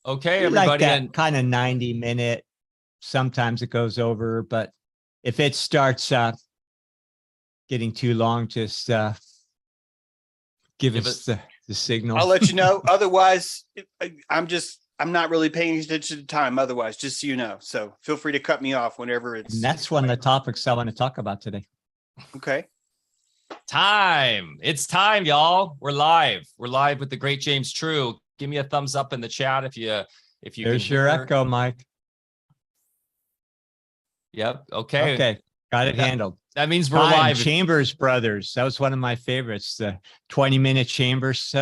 Okay, We like everybody. that And kind of 90-minute. Sometimes it goes over, but if it starts getting too long, just give give us it. the signal. I'll let you know. Otherwise, I'm not really paying attention to time. Otherwise, just so you know. So feel free to cut me off whenever it's. And that's one of the topics I want to talk about today. Okay. Time. It's time, y'all. We're live. We're live with the great James True. Give me a thumbs up in the chat if you There's can your hear. echo, Mike. Yep. Okay. Okay. Got it handled. That means we're Time, live. Chambers Brothers. That was one of my favorites. The 20-minute Chambers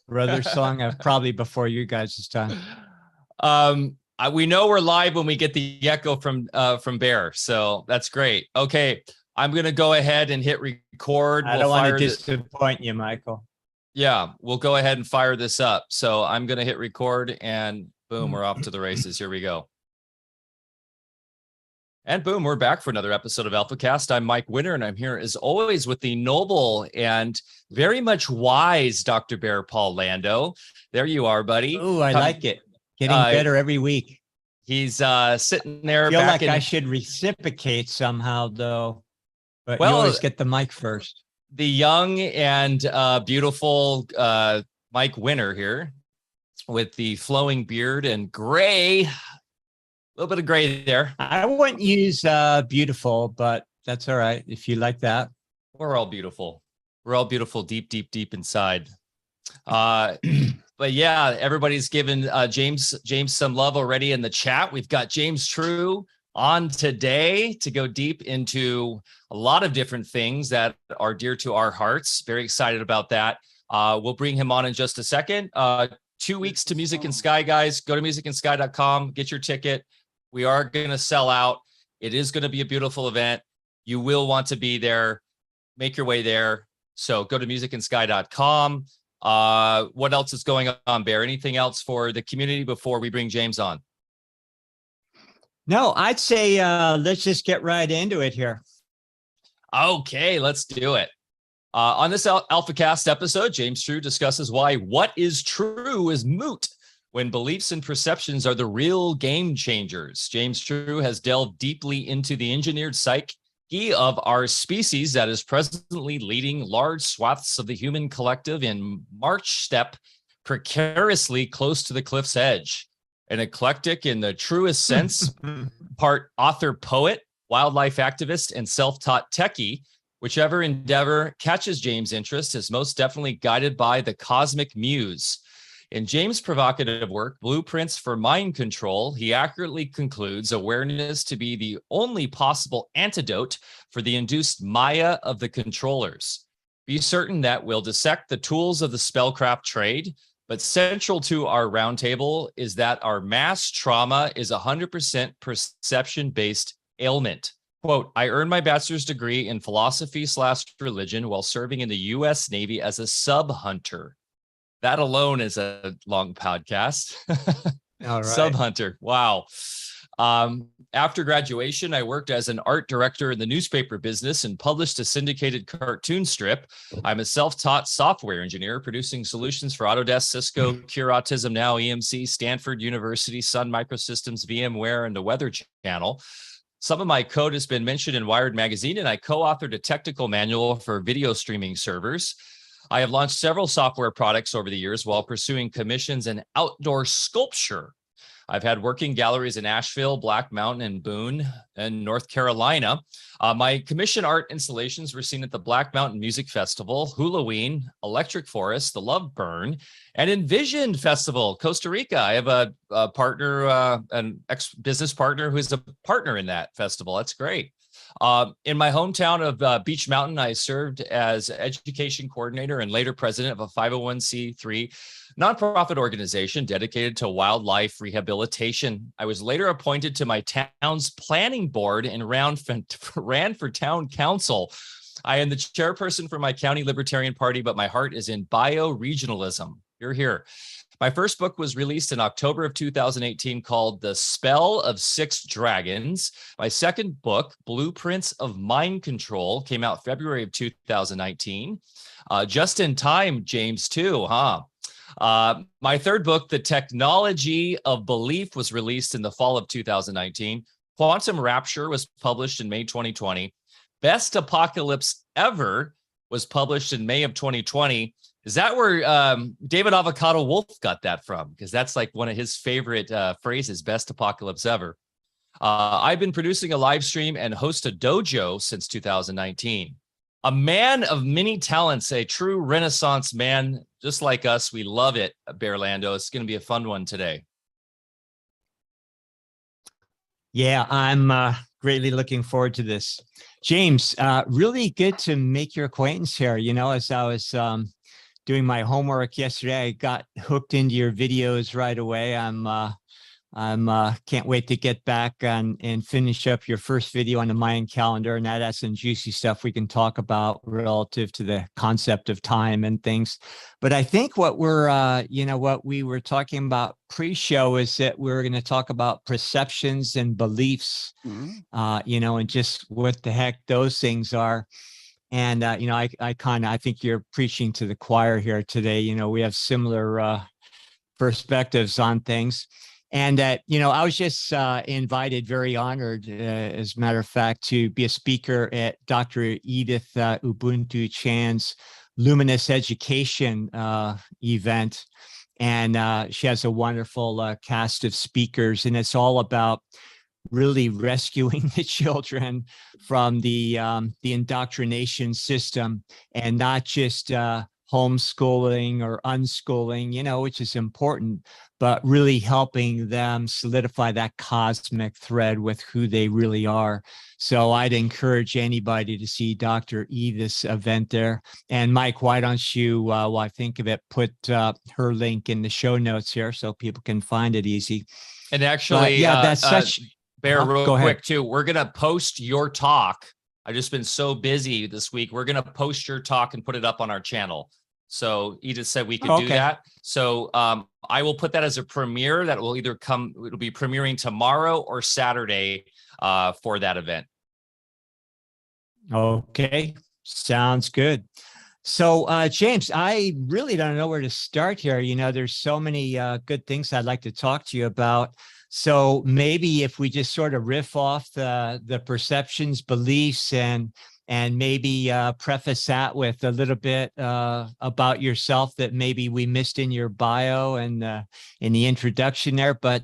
Brothers song, probably before you guys' time. We know we're live when we get the echo from Bear, so that's great. Okay, I'm gonna go ahead and hit record. I don't want to disappoint you, Michael. Yeah, we'll go ahead and fire this up. So I'm gonna hit record, and boom, we're off to the races. Here we go. And boom, we're back for another episode of AlphaCast. I'm Mike Winter, and I'm here as always with the noble and very much wise Dr. Bear Paul Lando. There you are, buddy. Oh, I like it. Getting better every week. He's sitting there. I feel like I should reciprocate somehow, though. But you always get the mic first. The young and beautiful Mike Winter here with the flowing beard and gray. A little bit of gray there. I wouldn't use beautiful, but that's all right if you like that. We're all beautiful. We're all beautiful deep, deep, deep inside. But yeah, everybody's given James some love already in the chat. We've got James True on today to go deep into a lot of different things that are dear to our hearts. Very excited about that. We'll bring him on in just a second. 2 weeks to Music and Sky, guys. Go to musicandsky.com, get your ticket. We are going to sell out. It is going to be a beautiful event. You will want to be there. Make your way there. So go to musicandsky.com. What else is going on, Bear? Anything else for the community before we bring James on? No, I'd say let's just get right into it here. Okay, let's do it. On this AlphaCast episode, James True discusses why what is true is moot when beliefs and perceptions are the real game changers. James True has delved deeply into the engineered psyche of our species that is presently leading large swaths of the human collective in march step precariously close to the cliff's edge. An eclectic in the truest sense, part author, poet, wildlife activist, and self-taught techie, whichever endeavor catches James' interest is most definitely guided by the cosmic muse. In James' provocative work, Blueprints for Mind Control, he accurately concludes awareness to be the only possible antidote for the induced Maya of the controllers. Be certain that we'll dissect the tools of the spellcraft trade, but central to our roundtable is that our mass trauma is 100% perception-based ailment. Quote, I earned my bachelor's degree in philosophy/religion while serving in the U.S. Navy as a sub-hunter. That alone is a long podcast. All right. Sub-hunter. Wow. After graduation, I worked as an art director in the newspaper business and published a syndicated cartoon strip. I'm a self-taught software engineer producing solutions for Autodesk, Cisco, Cure Autism Now, EMC, Stanford University, Sun Microsystems, VMWare, and the Weather Channel. Some of my code has been mentioned in Wired Magazine, and I co-authored a technical manual for video streaming servers. I have launched several software products over the years while pursuing commissions in outdoor sculpture. I've had working galleries in Asheville, Black Mountain, and Boone, and North Carolina. My commission art installations were seen at the Black Mountain Music Festival, Halloween, Electric Forest, the Love Burn, and Envisioned Festival, Costa Rica. I have a partner, an ex-business partner who is a partner in that festival. That's great. In my hometown of Beach Mountain, I served as education coordinator and later president of a 501c3 nonprofit organization dedicated to wildlife rehabilitation. I was later appointed to my town's planning board and ran for town council. I am the chairperson for my county Libertarian Party, but my heart is in bioregionalism. You're here. My first book was released in October of 2018 called The Spell of Six Dragons. My second book, Blueprints of Mind Control, came out February of 2019. Just in time, James, too, huh? My third book, The Technology of Belief, was released in the fall of 2019. Quantum Rapture was published in May 2020. Best Apocalypse Ever was published in May of 2020. Is that where David Avocado Wolf got that from? Because that's like one of his favorite phrases, best apocalypse ever. I've been producing a live stream and host a dojo since 2019. A man of many talents, a true Renaissance man, just like us. We love it, Bear Lando. It's going to be a fun one today. Yeah, I'm greatly looking forward to this. James, really good to make your acquaintance here. You know, as I was doing my homework yesterday, I got hooked into your videos right away. I'm can't wait to get back and finish up your first video on the Mayan calendar, and that has some juicy stuff we can talk about relative to the concept of time and things. But I think what we're, what we were talking about pre-show is that we're going to talk about perceptions and beliefs, and just what the heck those things are. And, I think you're preaching to the choir here today. You know, we have similar perspectives on things. And, I was just invited, very honored, as a matter of fact, to be a speaker at Dr. Edith Ubuntu Chan's Luminous Education event. And she has a wonderful cast of speakers, and it's all about really rescuing the children from the indoctrination system, and not just homeschooling or unschooling, which is important, but really helping them solidify that cosmic thread with who they really are. So I'd encourage anybody to see Dr. Edith's event there. And Mike, why don't you, while I think of it, put her link in the show notes here so people can find it easy. And actually, that's such... Bear, real quick too, we're going to post your talk. I've just been so busy this week. We're going to post your talk and put it up on our channel. So Edith said we could do that. So I will put that as a premiere that will either it'll be premiering tomorrow or Saturday for that event. Okay, sounds good. So James, I really don't know where to start here. There's so many good things I'd like to talk to you about. So maybe if we just sort of riff off the perceptions, beliefs, and maybe preface that with a little bit about yourself that maybe we missed in your bio and in the introduction there. But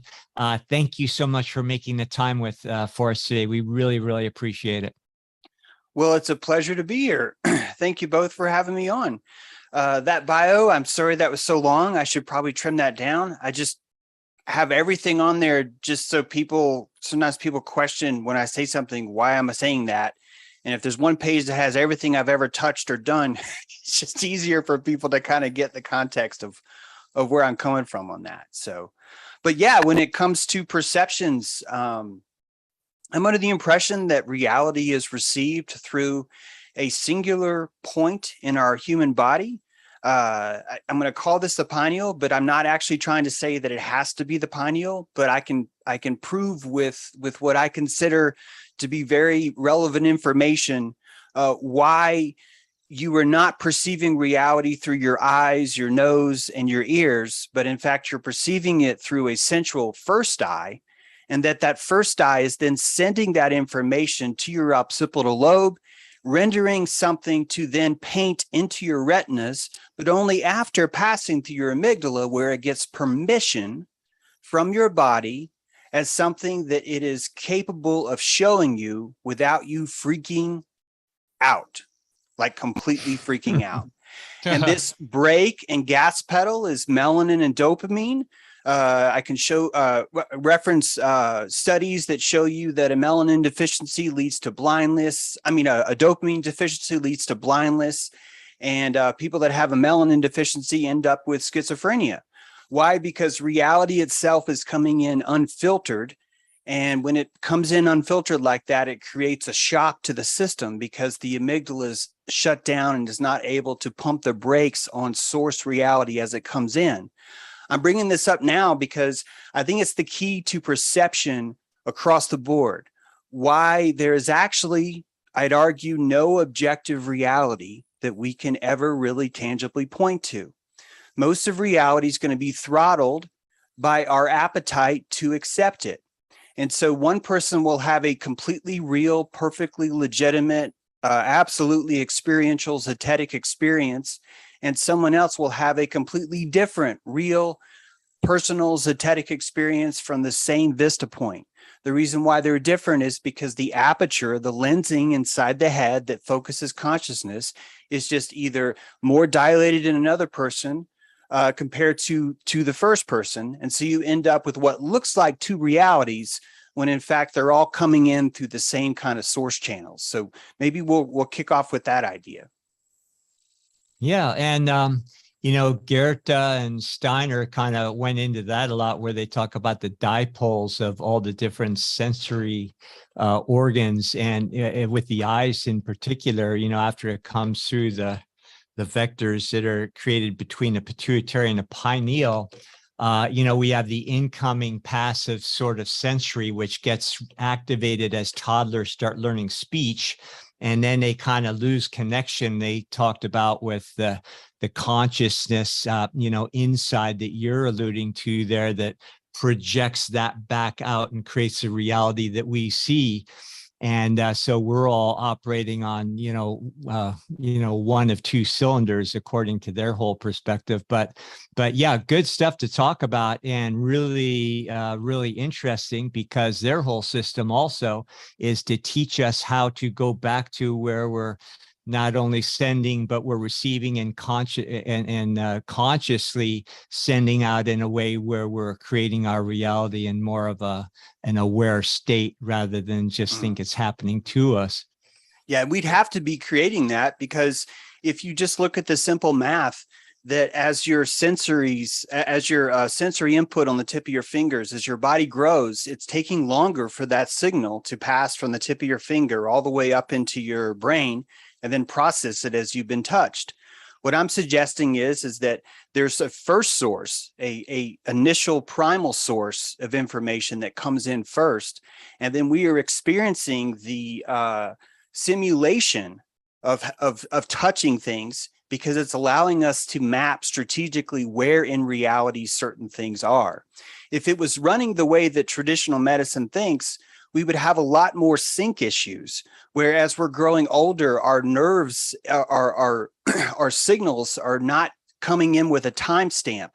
thank you so much for making the time for us today. We really, really appreciate it. Well, it's a pleasure to be here. Thank you both for having me on. That bio, I'm sorry that was so long. I should probably trim that down. I just have everything on there just so sometimes people question when I say something, why am I saying that? And if there's one page that has everything I've ever touched or done, it's just easier for people to kind of get the context of where I'm coming from on that. So, but yeah, when it comes to perceptions, I'm under the impression that reality is received through a singular point in our human body. I'm going to call this the pineal, but I'm not actually trying to say that it has to be the pineal, but I can prove with what I consider to be very relevant information, why you are not perceiving reality through your eyes, your nose, and your ears, but in fact, you're perceiving it through a central first eye, and that first eye is then sending that information to your occipital lobe, rendering something to then paint into your retinas, but only after passing through your amygdala, where it gets permission from your body as something that it is capable of showing you without you freaking out, like completely freaking out. And this brake and gas pedal is melanin and dopamine. I can reference studies that show you that a melanin deficiency leads to blindness. A dopamine deficiency leads to blindness. And people that have a melanin deficiency end up with schizophrenia. Why? Because reality itself is coming in unfiltered. And when it comes in unfiltered like that, it creates a shock to the system because the amygdala is shut down and is not able to pump the brakes on source reality as it comes in. I'm bringing this up now because I think it's the key to perception across the board. Why there is actually, I'd argue, no objective reality that we can ever really tangibly point to. most of reality is going to be throttled by our appetite to accept it. And so one person will have a completely real, perfectly legitimate, absolutely experiential, zetetic experience, and someone else will have a completely different, real, personal, zetetic experience from the same vista point. The reason why they're different is because the aperture, the lensing inside the head that focuses consciousness is just either more dilated in another person compared to the first person. And so you end up with what looks like two realities when in fact they're all coming in through the same kind of source channels. So maybe we'll kick off with that idea. Yeah. And, Goethe and Steiner kind of went into that a lot, where they talk about the dipoles of all the different sensory organs, and with the eyes in particular, after it comes through the vectors that are created between the pituitary and the pineal, we have the incoming passive sort of sensory, which gets activated as toddlers start learning speech. And then they kind of lose connection. They talked about with the consciousness, inside that you're alluding to there, that projects that back out and creates the reality that we see. And so we're all operating on, one of two cylinders according to their whole perspective. But yeah, good stuff to talk about, and really, really interesting, because their whole system also is to teach us how to go back to where we're not only sending, but we're receiving and consciously sending out in a way where we're creating our reality in more of an aware state, rather than just think it's happening to us. Yeah, we'd have to be creating that, because if you just look at the simple math, that as your sensory input on the tip of your fingers, as your body grows, it's taking longer for that signal to pass from the tip of your finger all the way up into your brain and then process it as you've been touched. What I'm suggesting is that there's a first source, a initial primal source of information that comes in first, and then we are experiencing the simulation of touching things, because it's allowing us to map strategically where in reality certain things are. If it was running the way that traditional medicine thinks, we would have a lot more sync issues. Whereas we're growing older, our nerves, our signals are not coming in with a timestamp.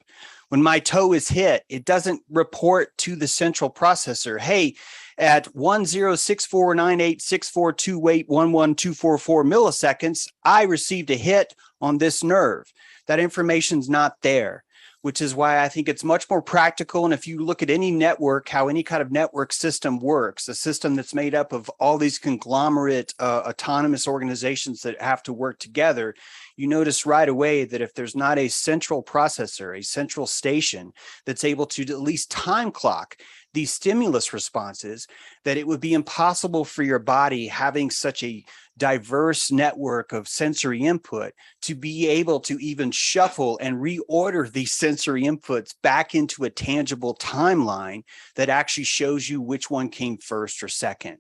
When my toe is hit, it doesn't report to the central processor, hey, at 10649864281124 milliseconds, I received a hit on this nerve. That information's not there, which is why I think it's much more practical. And if you look at any network, how any kind of network system works, a system that's made up of all these conglomerate autonomous organizations that have to work together, you notice right away that if there's not a central processor, a central station that's able to at least time clock these stimulus responses, that it would be impossible for your body, having such a diverse network of sensory input, to be able to even shuffle and reorder these sensory inputs back into a tangible timeline that actually shows you which one came first or second.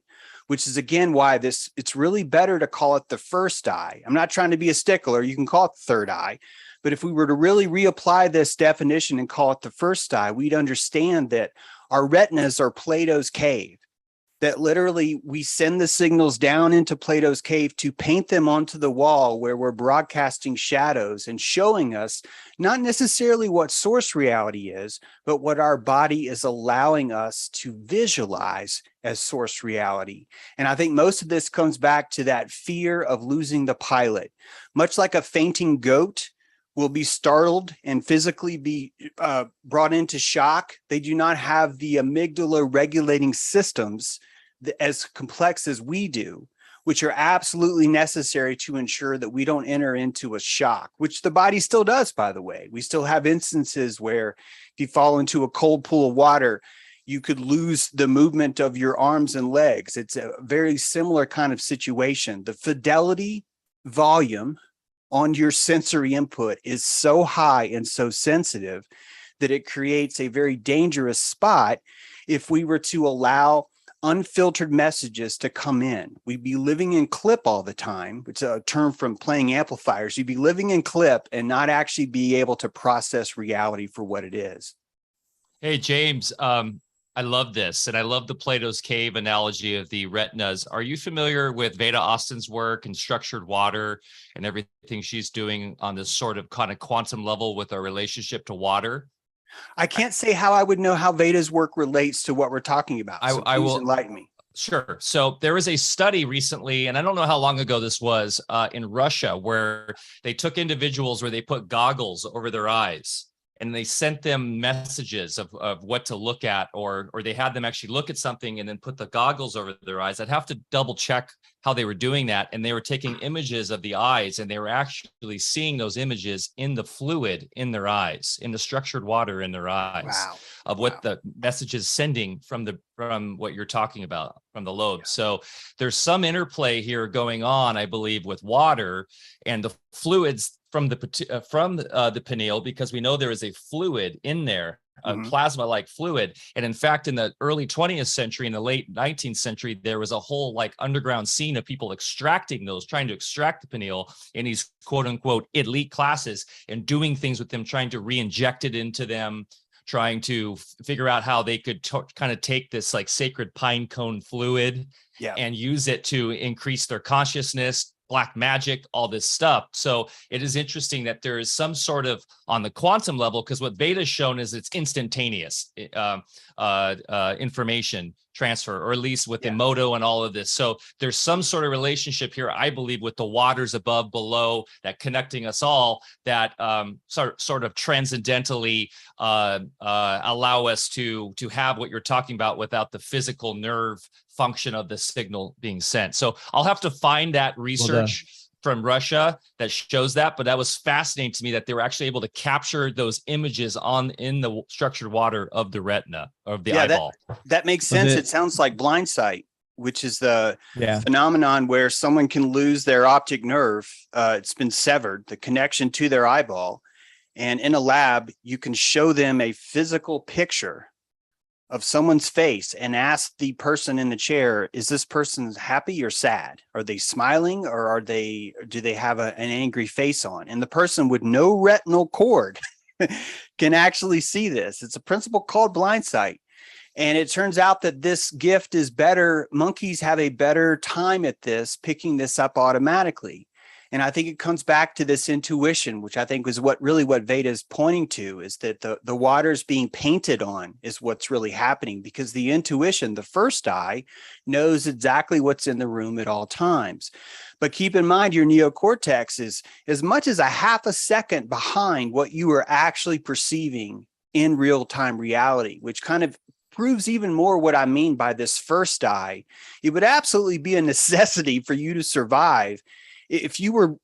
Which is again why it's really better to call it the first eye. I'm not trying to be a stickler, you can call it the third eye. But if we were to really reapply this definition and call it the first eye, we'd understand that our retinas are Plato's cave, that literally we send the signals down into Plato's cave to paint them onto the wall, where we're broadcasting shadows and showing us not necessarily what source reality is, but what our body is allowing us to visualize as source reality. And I think most of this comes back to that fear of losing the pilot. Much like a fainting goat will be startled and physically be brought into shock, they do not have the amygdala regulating systems as complex as we do, which are absolutely necessary to ensure that we don't enter into a shock, which the body still does, by the way. We still have instances where if you fall into a cold pool of water, you could lose the movement of your arms and legs. It's a very similar kind of situation. The fidelity volume on your sensory input is so high and so sensitive that it creates a very dangerous spot if we were to allow unfiltered messages to come in. We'd be living in clip all the time, which is a term from playing amplifiers. You'd be living in clip and not actually be able to process reality for what it is. Hey, James, I love this. And I love the Plato's cave analogy of the retinas. Are you familiar with Veda Austin's work and structured water and everything she's doing on this sort of kind of quantum level with our relationship to water? I can't say how I would know how Veda's work relates to what we're talking about. So I will enlighten me. Sure. So there was a study recently, and I don't know how long ago this was, in Russia, where they took individuals where they put goggles over their eyes and they sent them messages of what to look at, or they had them actually look at something and then put the goggles over their eyes. I'd have to double check how they were doing that. And they were taking images of the eyes, and they were actually seeing those images in the fluid in their eyes, in the structured water in their eyes. Wow. Of what the message is sending from what you're talking about, from the lobe. Yeah. So there's some interplay here going on, I believe, with water and the fluids from the pineal, because we know there is a fluid in there, a plasma-like fluid. And in fact, in the early 20th century, in the late 19th century, there was a whole like underground scene of people extracting those, trying to extract the pineal in these quote unquote elite classes and doing things with them, trying to re-inject it into them, trying to figure out how they could kind of take this like sacred pine cone fluid and use it to increase their consciousness, black magic, all this stuff. So it is interesting that there is some sort of, on the quantum level, because what Veda's shown is it's instantaneous information transfer, or at least with Emoto and all of this. So there's some sort of relationship here, I believe, with the waters above, below, that connecting us all, that sort of transcendentally allow us to have what you're talking about without the physical nerve function of the signal being sent. So I'll have to find that research from Russia that shows that, but that was fascinating to me that they were actually able to capture those images in the structured water of the retina, of the eyeball. That makes sense. It sounds like blind sight, which is the phenomenon where someone can lose their optic nerve. It's been severed, the connection to their eyeball. And in a lab, you can show them a physical picture of someone's face and ask the person in the chair, is this person happy or sad? Are they smiling, or do they have an angry face on? And the person with no retinal cord can actually see this. It's a principle called blind sight. And it turns out that this gift is better. Monkeys have a better time at this, picking this up automatically. And I think it comes back to this intuition, which I think is what Veda is pointing to, is that the waters being painted on is what's really happening, because the intuition, the first eye, knows exactly what's in the room at all times. But keep in mind, your neocortex is as much as a half a second behind what you are actually perceiving in real-time reality, which kind of proves even more what I mean by this first eye. It would absolutely be a necessity for you to survive if you were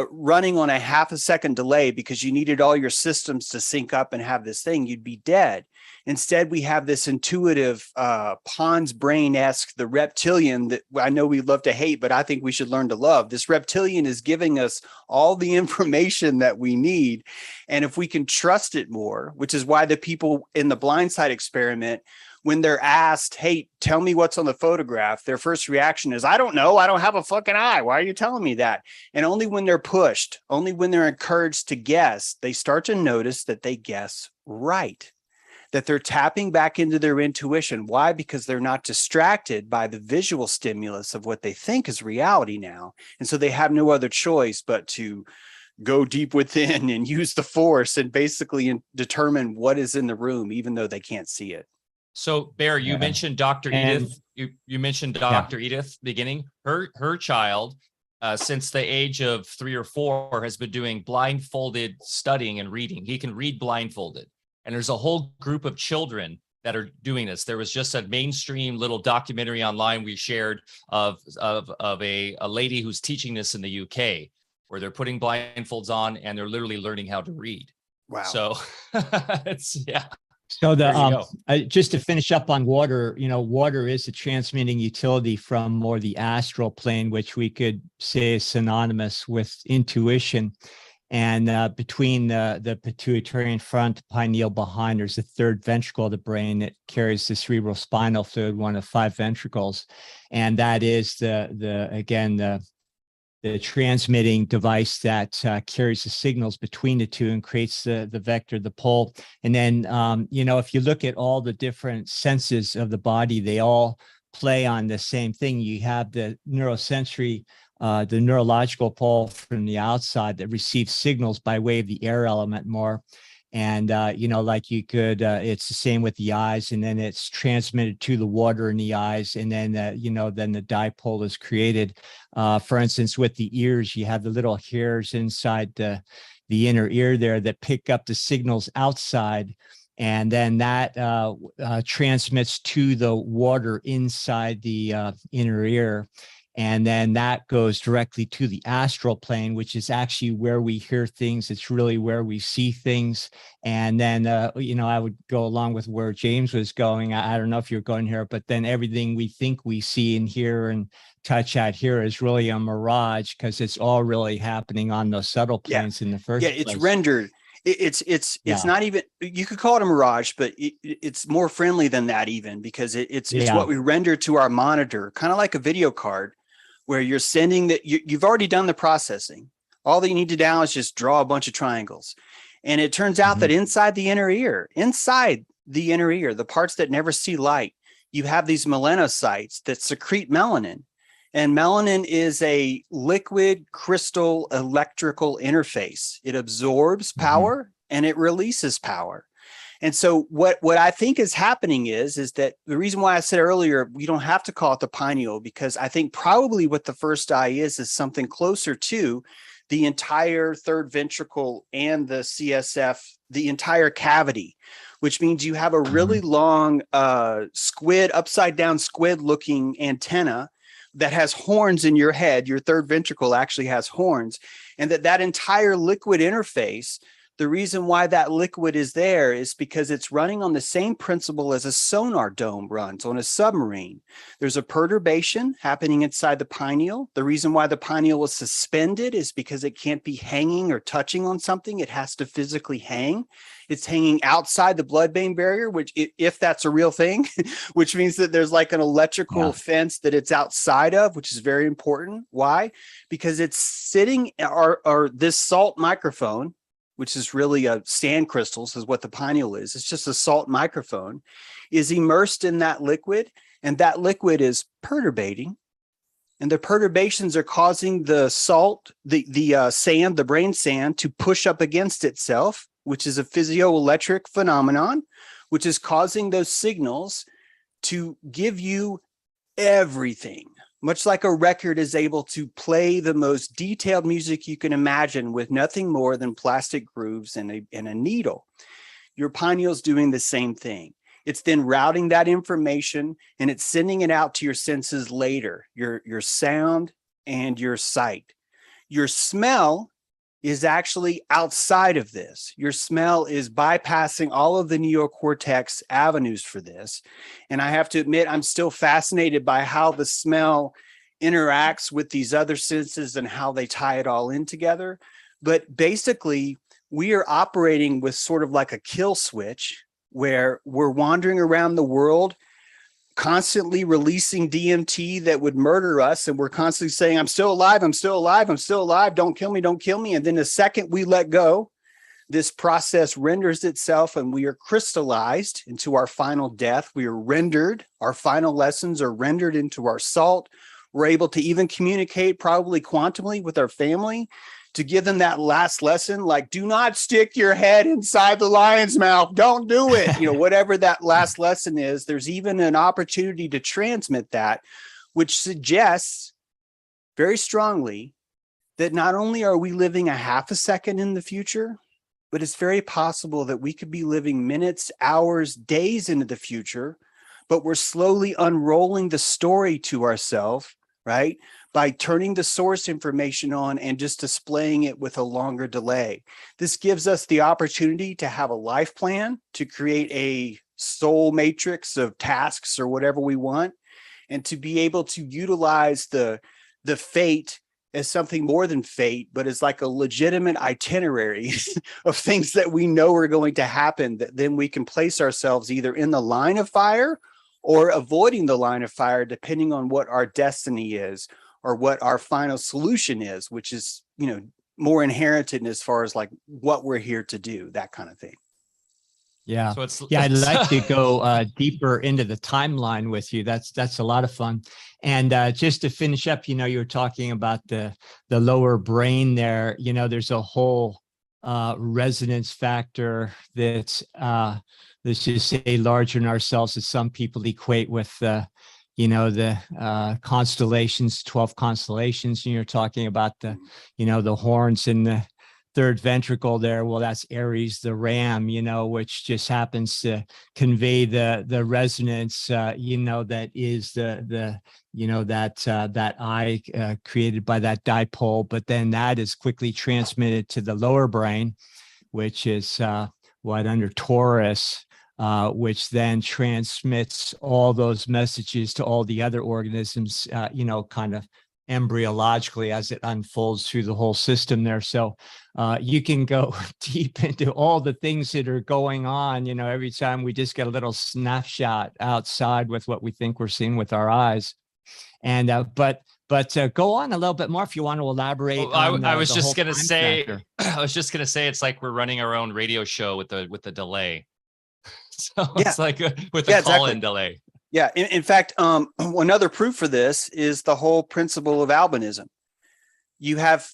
running on a half a second delay because you needed all your systems to sync up and have this thing, you'd be dead. Instead, we have this intuitive Pons brain-esque, the reptilian that I know we love to hate, but I think we should learn to love. This reptilian is giving us all the information that we need. And if we can trust it more, which is why the people in the blindsight experiment, when they're asked, hey, tell me what's on the photograph, their first reaction is, I don't know. I don't have a fucking eye. Why are you telling me that? And only when they're pushed, only when they're encouraged to guess, they start to notice that they guess right, that they're tapping back into their intuition. Why? Because they're not distracted by the visual stimulus of what they think is reality now. And so they have no other choice but to go deep within and use the force and basically determine what is in the room, even though they can't see it. So Bear, you mentioned Dr. Edith. You mentioned Dr. Edith beginning. Her child, since the age of 3 or 4, has been doing blindfolded studying and reading. He can read blindfolded. And there's a whole group of children that are doing this. There was just a mainstream little documentary online we shared of a lady who's teaching this in the UK, where they're putting blindfolds on and they're literally learning how to read. Wow. So it's So just to finish up on water, water is a transmitting utility from more the astral plane, which we could say is synonymous with intuition. And between the pituitary in front, pineal behind, there's a third ventricle of the brain that carries the cerebral spinal fluid, one of 5 ventricles. And that is the transmitting device that carries the signals between the two and creates the vector, the pole. And then, if you look at all the different senses of the body, they all play on the same thing. You have the neurosensory, the neurological pole from the outside that receives signals by way of the air element more. And, like you could, it's the same with the eyes, and then it's transmitted to the water in the eyes. And then, then the dipole is created. For instance, with the ears, you have the little hairs inside the inner ear there that pick up the signals outside. And then that transmits to the water inside the inner ear. And then that goes directly to the astral plane, which is actually where we hear things. It's really where we see things. And then, I would go along with where James was going. I don't know if you're going here, but then everything we think we see and hear and touch out here is really a mirage, because it's all really happening on those subtle planes in the first place. It's rendered. It's not even, you could call it a mirage, but it's more friendly than that even, because it's what we render to our monitor, kind of like a video card, where you're sending that you've already done the processing. All that you need to do now is just draw a bunch of triangles. And it turns out that inside the inner ear, the parts that never see light, you have these melanocytes that secrete melanin. And melanin is a liquid crystal electrical interface. It absorbs power and it releases power. And so what I think is happening is that the reason why I said earlier, we don't have to call it the pineal, because I think probably what the first eye is something closer to the entire third ventricle and the CSF, the entire cavity, which means you have a really long upside down squid looking antenna that has horns in your head. Your third ventricle actually has horns, and that entire liquid interface, the reason why that liquid is there is because it's running on the same principle as a sonar dome runs on a submarine. There's a perturbation happening inside the pineal. The reason why the pineal is suspended is because it can't be hanging or touching on something. It has to physically hang. It's hanging outside the blood-brain barrier, which, if that's a real thing, which means that there's like an electrical fence that it's outside of, which is very important. Why? Because it's sitting, or this salt microphone, which is really a sand crystals, is what the pineal is. It's just a salt microphone, is immersed in that liquid, and that liquid is perturbating. And the perturbations are causing the salt, the sand, the brain sand, to push up against itself, which is a physioelectric phenomenon, which is causing those signals to give you everything. Much like a record is able to play the most detailed music you can imagine with nothing more than plastic grooves and a needle. Your pineal is doing the same thing. It's then routing that information and it's sending it out to your senses later, your sound and your sight. Your smell is actually outside of this. Your smell is bypassing all of the neocortex avenues for this. And I have to admit, I'm still fascinated by how the smell interacts with these other senses and how they tie it all in together. But basically, we are operating with sort of like a kill switch, where we're wandering around the world constantly releasing DMT that would murder us. And we're constantly saying, I'm still alive, I'm still alive, I'm still alive, don't kill me, don't kill me. And then the second we let go, this process renders itself and we are crystallized into our final death. We are rendered, our final lessons are rendered into our salt. We're able to even communicate probably quantumly with our family to give them that last lesson, like, do not stick your head inside the lion's mouth. Don't do it. Whatever that last lesson is, there's even an opportunity to transmit that, which suggests very strongly that not only are we living a half a second in the future, but it's very possible that we could be living minutes, hours, days into the future, but we're slowly unrolling the story to ourselves, right? By turning the source information on and just displaying it with a longer delay. This gives us the opportunity to have a life plan, to create a soul matrix of tasks or whatever we want, and to be able to utilize the fate as something more than fate, but as like a legitimate itinerary of things that we know are going to happen, that then we can place ourselves either in the line of fire or avoiding the line of fire, depending on what our destiny is or what our final solution is, which is, more inherited as far as like what we're here to do, that kind of thing. Yeah. So I'd like to go deeper into the timeline with you. That's a lot of fun. And just to finish up, you were talking about the lower brain there. There's a whole resonance factor that's let's just say larger than ourselves, that some people equate with the constellations, 12 constellations. And you're talking about the horns in the third ventricle there. Well, that's Aries, the ram, which just happens to convey the resonance, that is that eye created by that dipole. But then that is quickly transmitted to the lower brain, which is under Taurus, which then transmits all those messages to all the other organisms, kind of embryologically as it unfolds through the whole system there. So you can go deep into all the things that are going on, every time we just get a little snapshot outside with what we think we're seeing with our eyes. And but go on a little bit more if you want to elaborate. I was just going to say, it's like we're running our own radio show with the delay. So it's like with a call-in delay. Yeah. In fact, another proof for this is the whole principle of albinism. You have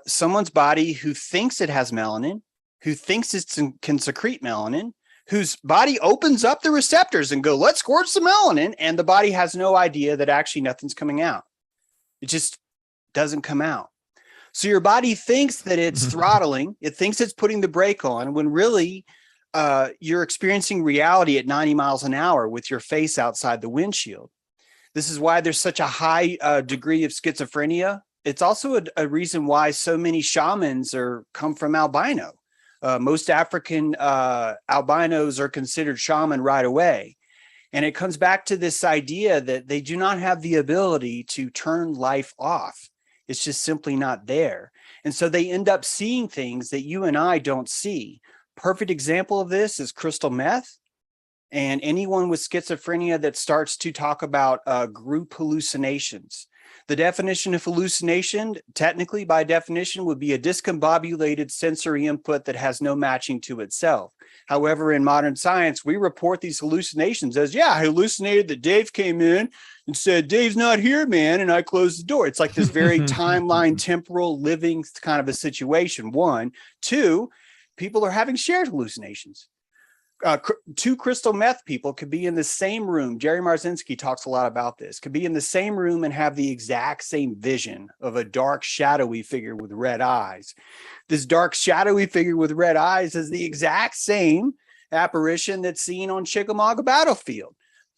someone's body who thinks it has melanin, who thinks it can secrete melanin, whose body opens up the receptors and go, let's squirt some melanin. And the body has no idea that actually nothing's coming out. It just doesn't come out. So your body thinks that it's throttling. It thinks it's putting the brake on, when really you're experiencing reality at 90 miles an hour with your face outside the windshield. This is why there's such a high degree of schizophrenia. It's also a reason why so many shamans come from albino. Most African albinos are considered shaman right away. And it comes back to this idea that they do not have the ability to turn life off. It's just simply not there. And so they end up seeing things that you and I don't see. Perfect example of this is crystal meth. And anyone with schizophrenia that starts to talk about group hallucinations. The definition of hallucination, technically by definition, would be a discombobulated sensory input that has no matching to itself. However, in modern science, we report these hallucinations as, I hallucinated that Dave came in and said, Dave's not here, man, and I closed the door. It's like this very timeline, temporal living kind of a situation, one. Two, people are having shared hallucinations. Two crystal meth people could be in the same room. Jerry Marzinski talks a lot about this. Could be in the same room and have the exact same vision of a dark, shadowy figure with red eyes. This dark, shadowy figure with red eyes is the exact same apparition that's seen on Chickamauga battlefield,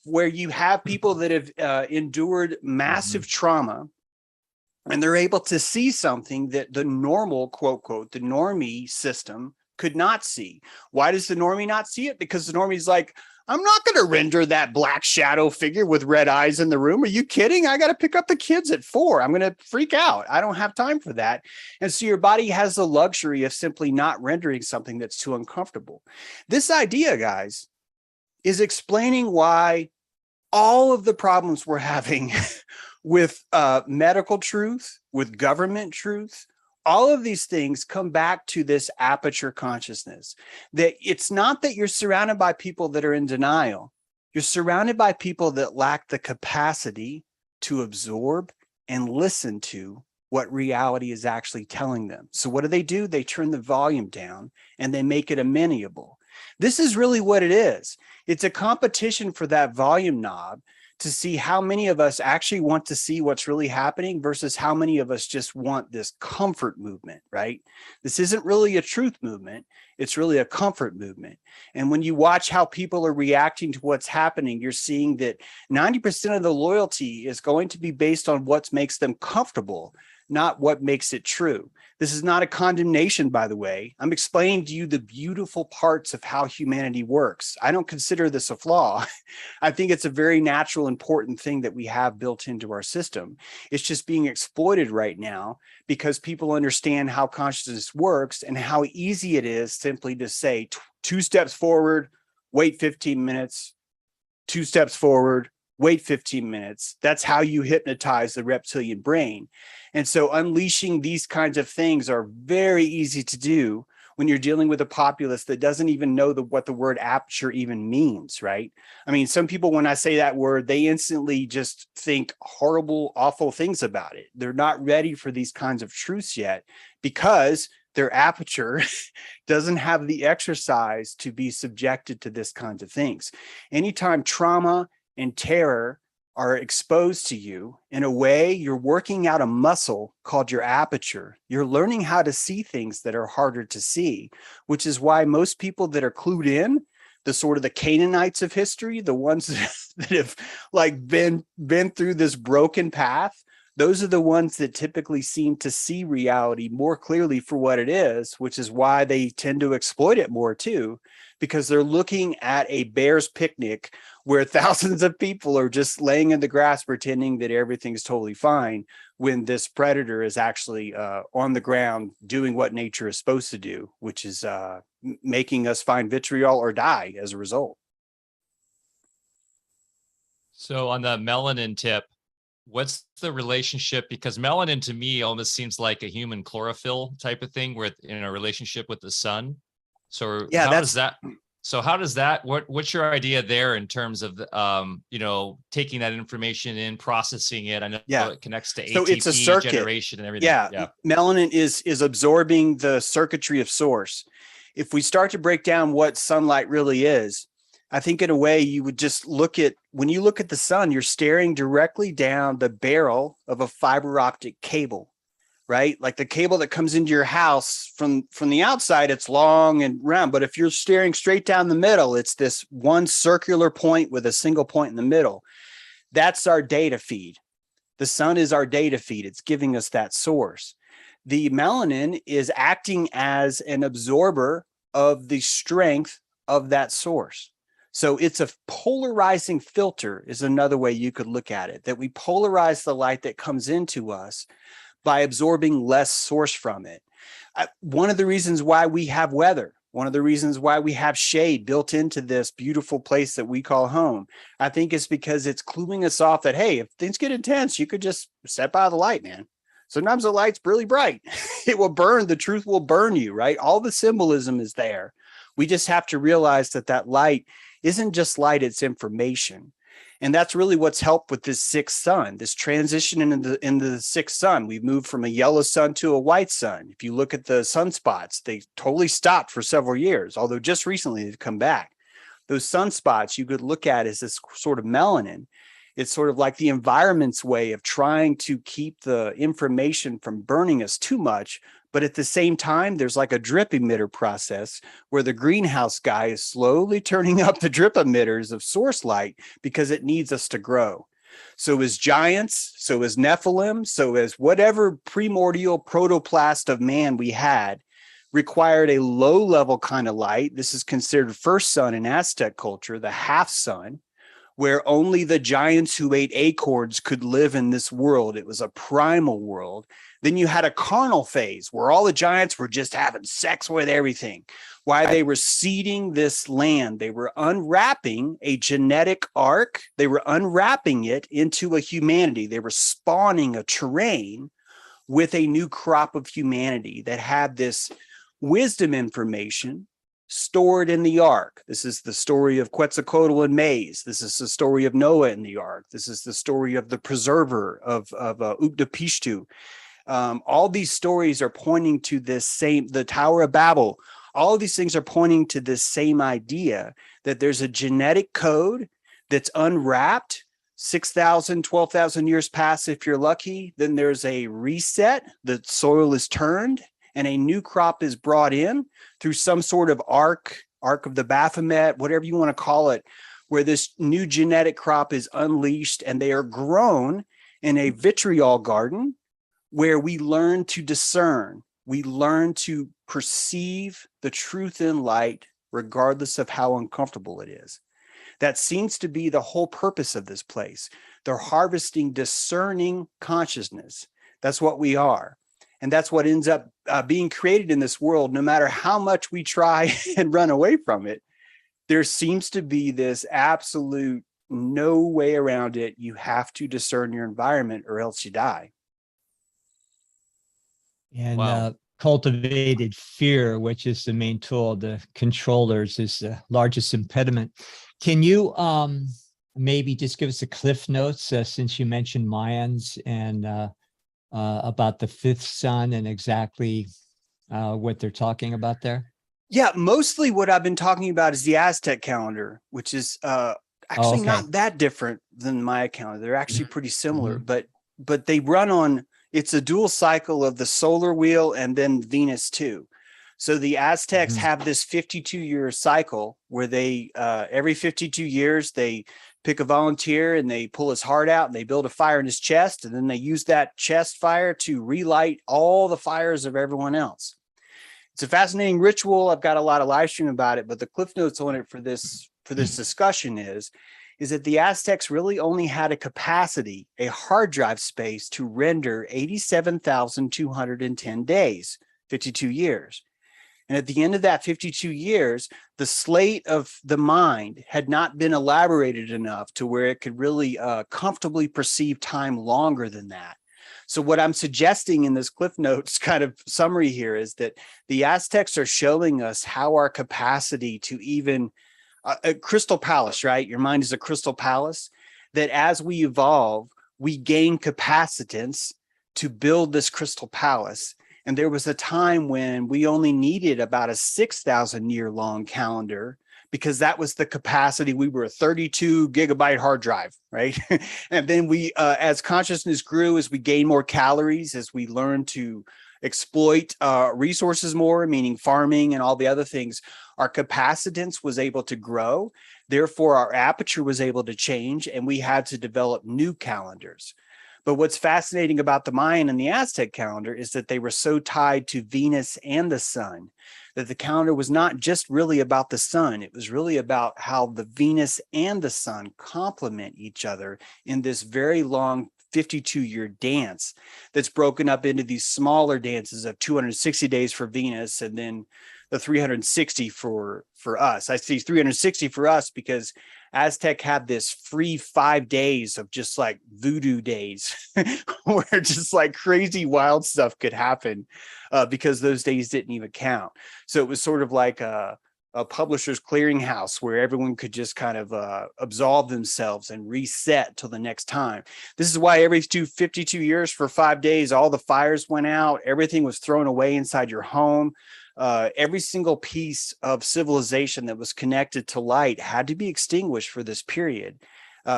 where you have people that have endured massive trauma, and they're able to see something that the normal, quote, quote, the normie system could not see. Why does the normie not see it? Because the normie's like, I'm not going to render that black shadow figure with red eyes in the room. Are you kidding? I got to pick up the kids at 4. I'm going to freak out. I don't have time for that. And so your body has the luxury of simply not rendering something that's too uncomfortable. This idea, guys, is explaining why all of the problems we're having with medical truth, with government truth, all of these things come back to this aperture consciousness, that it's not that you're surrounded by people that are in denial. You're surrounded by people that lack the capacity to absorb and listen to what reality is actually telling them. So what do? They turn the volume down and they make it amenable. This is really what it is. It's a competition for that volume knob to see how many of us actually want to see what's really happening versus how many of us just want this comfort movement, right? This isn't really a truth movement. It's really a comfort movement. And when you watch how people are reacting to what's happening, you're seeing that 90% of the loyalty is going to be based on what makes them comfortable, not what makes it true. This is not a condemnation, by the way. I'm explaining to you the beautiful parts of how humanity works. I don't consider this a flaw. I think it's a very natural, important thing that we have built into our system. It's just being exploited right now because people understand how consciousness works and how easy it is simply to say 2 steps forward, wait 15 minutes, 2 steps forward, wait 15 minutes. That's how you hypnotize the reptilian brain. And so unleashing these kinds of things are very easy to do when you're dealing with a populace that doesn't even know what the word aperture even means, right? I mean, some people, when I say that word, they instantly just think horrible, awful things about it. They're not ready for these kinds of truths yet because their aperture doesn't have the exercise to be subjected to this kinds of things. Anytime trauma and terror are exposed to you, in a way, you're working out a muscle called your aperture. You're learning how to see things that are harder to see, which is why most people that are clued in, the sort of the Canaanites of history, the ones that have like been through this broken path, those are the ones that typically seem to see reality more clearly for what it is, which is why they tend to exploit it more too, because they're looking at a bear's picnic where thousands of people are just laying in the grass pretending that everything's totally fine when this predator is actually on the ground doing what nature is supposed to do, which is making us find vitriol or die as a result. So on the melanin tip, what's the relationship? Because melanin to me almost seems like a human chlorophyll type of thing, where in a relationship with the sun. So yeah, how does that, what's your idea there in terms of, taking that information in, processing it? I know it connects to ATP it's a circuit generation and everything. Yeah. Melanin is absorbing the circuitry of source. If we start to break down what sunlight really is, I think in a way you would just when you look at the sun, you're staring directly down the barrel of a fiber optic cable, right? Like the cable that comes into your house from the outside, it's long and round. But if you're staring straight down the middle, it's this one circular point with a single point in the middle. That's our data feed. The sun is our data feed. It's giving us that source. The melanin is acting as an absorber of the strength of that source. So it's a polarizing filter is another way you could look at it, that we polarize the light that comes into us by absorbing less source from it. One of the reasons why we have weather, one of the reasons why we have shade built into this beautiful place that we call home, I think it's because it's cluing us off that, hey, if things get intense, you could just step out of the light, man. Sometimes the light's really bright. It will burn. The truth will burn you, right? All the symbolism is there. We just have to realize that light isn't just light, it's information. And that's really what's helped with this sixth sun, this transition into the sixth sun. We've moved from a yellow sun to a white sun. If you look at the sunspots, they totally stopped for several years, although just recently they've come back. Those sunspots you could look at as this sort of melanin. It's sort of like the environment's way of trying to keep the information from burning us too much. But at the same time, there's like a drip emitter process where the greenhouse guy is slowly turning up the drip emitters of source light because it needs us to grow. So as giants, so as Nephilim, so as whatever primordial protoplast of man we had required a low level kind of light. This is considered first sun in Aztec culture, the half sun, where only the giants who ate acorns could live in this world. It was a primal world. Then you had a carnal phase where all the giants were just having sex with everything. While they were seeding this land, they were unwrapping a genetic arc. They were unwrapping it into a humanity. They were spawning a terrain with a new crop of humanity that had this wisdom information stored in the ark. This is the story of Quetzalcoatl and maize. This is the story of Noah in the ark. This is the story of the preserver of Utnapishtim. All these stories are pointing to this same, the Tower of Babel. All of these things are pointing to this same idea that there's a genetic code that's unwrapped. 6,000, 12,000 years pass if you're lucky. Then there's a reset. The soil is turned and a new crop is brought in through some sort of arc of the Baphomet, whatever you want to call it, where this new genetic crop is unleashed and they are grown in a vitriol garden where we learn to discern, we learn to perceive the truth in light, regardless of how uncomfortable it is. That seems to be the whole purpose of this place. They're harvesting discerning consciousness. That's what we are. And that's what ends up being created in this world. No matter how much we try and run away from it, there seems to be this absolute no way around it. You have to discern your environment or else you die. And Wow. Cultivated fear, which is the main tool of the controllers, is the largest impediment. Can you maybe just give us a cliff notes since you mentioned Mayans and about the fifth sun and exactly what they're talking about there? Yeah, mostly what I've been talking about is the Aztec calendar, which is actually not that different than Maya calendar. They're actually pretty similar, but they run on, it's a dual cycle of the solar wheel and then Venus too. So the Aztecs have this 52-year cycle where they, every 52 years, they pick a volunteer and they pull his heart out and they build a fire in his chest. And then they use that chest fire to relight all the fires of everyone else. It's a fascinating ritual. I've got a lot of live stream about it, but the cliff notes on it for this discussion is that the Aztecs really only had a capacity, a hard drive space to render 87,210 days, 52 years. And at the end of that 52 years, the slate of the mind had not been elaborated enough to where it could really comfortably perceive time longer than that. So what I'm suggesting in this Cliff Notes kind of summary here is that the Aztecs are showing us how our capacity to even a crystal palace, right? Your mind is a crystal palace, that as we evolve, we gain capacitance to build this crystal palace. And there was a time when we only needed about a 6,000 year long calendar because that was the capacity. We were a 32 gigabyte hard drive, right? And then we, as consciousness grew, as we gained more calories, as we learned to exploit resources more, meaning farming and all the other things, our capacitance was able to grow. Therefore, our aperture was able to change and we had to develop new calendars. But what's fascinating about the Mayan and the Aztec calendar is that they were so tied to Venus and the sun that the calendar was not just really about the sun. It was really about how the Venus and the sun complement each other in this very long 52-year dance that's broken up into these smaller dances of 260 days for Venus and then the 360 for us. I see 360 for us because Aztec had this free 5 days of just like voodoo days where just like crazy wild stuff could happen because those days didn't even count. So it was sort of like a publisher's clearinghouse where everyone could just kind of absolve themselves and reset till the next time. This is why every 52 years for 5 days, all the fires went out. Everything was thrown away inside your home. Every single piece of civilization that was connected to light had to be extinguished for this period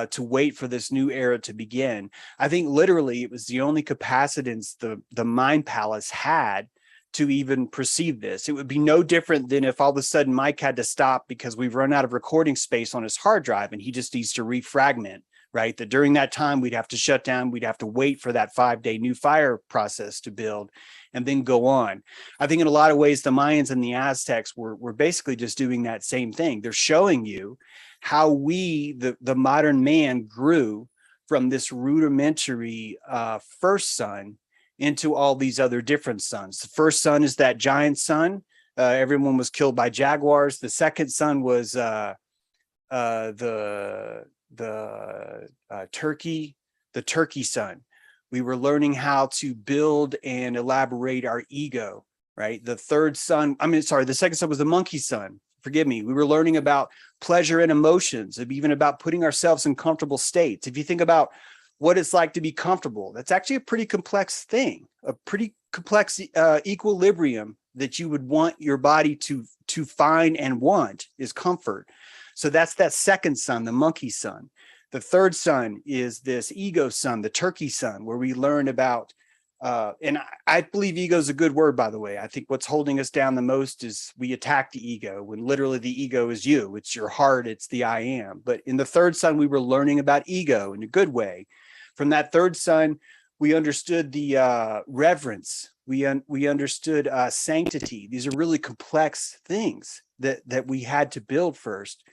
to wait for this new era to begin. I think literally it was the only capacitance the mind palace had to even perceive this. It would be no different than if all of a sudden Mike had to stop because we've run out of recording space on his hard drive and he just needs to refragment, right? That during that time, we'd have to shut down. We'd have to wait for that 5-day new fire process to build and then go on. I think in a lot of ways, the Mayans and the Aztecs were basically just doing that same thing. They're showing you how we, the modern man, grew from this rudimentary first sun into all these other different suns. The first sun is that giant sun. Everyone was killed by jaguars. The second sun was the turkey sun. We were learning how to build and elaborate our ego, right? The second sun was the monkey sun. Forgive me. We were learning about pleasure and emotions, even about putting ourselves in comfortable states. If you think about what it's like to be comfortable, that's actually a pretty complex thing, a pretty complex equilibrium that you would want your body to find and want is comfort. So that's that second sun, the monkey sun. The third sun is this ego sun, the turkey sun, where we learn about, and I believe ego is a good word, by the way. I think what's holding us down the most is we attack the ego when literally the ego is you. It's your heart. It's the I am. But in the third sun, we were learning about ego in a good way. From that third sun, We understood the reverence. We understood sanctity. These are really complex things that we had to build first.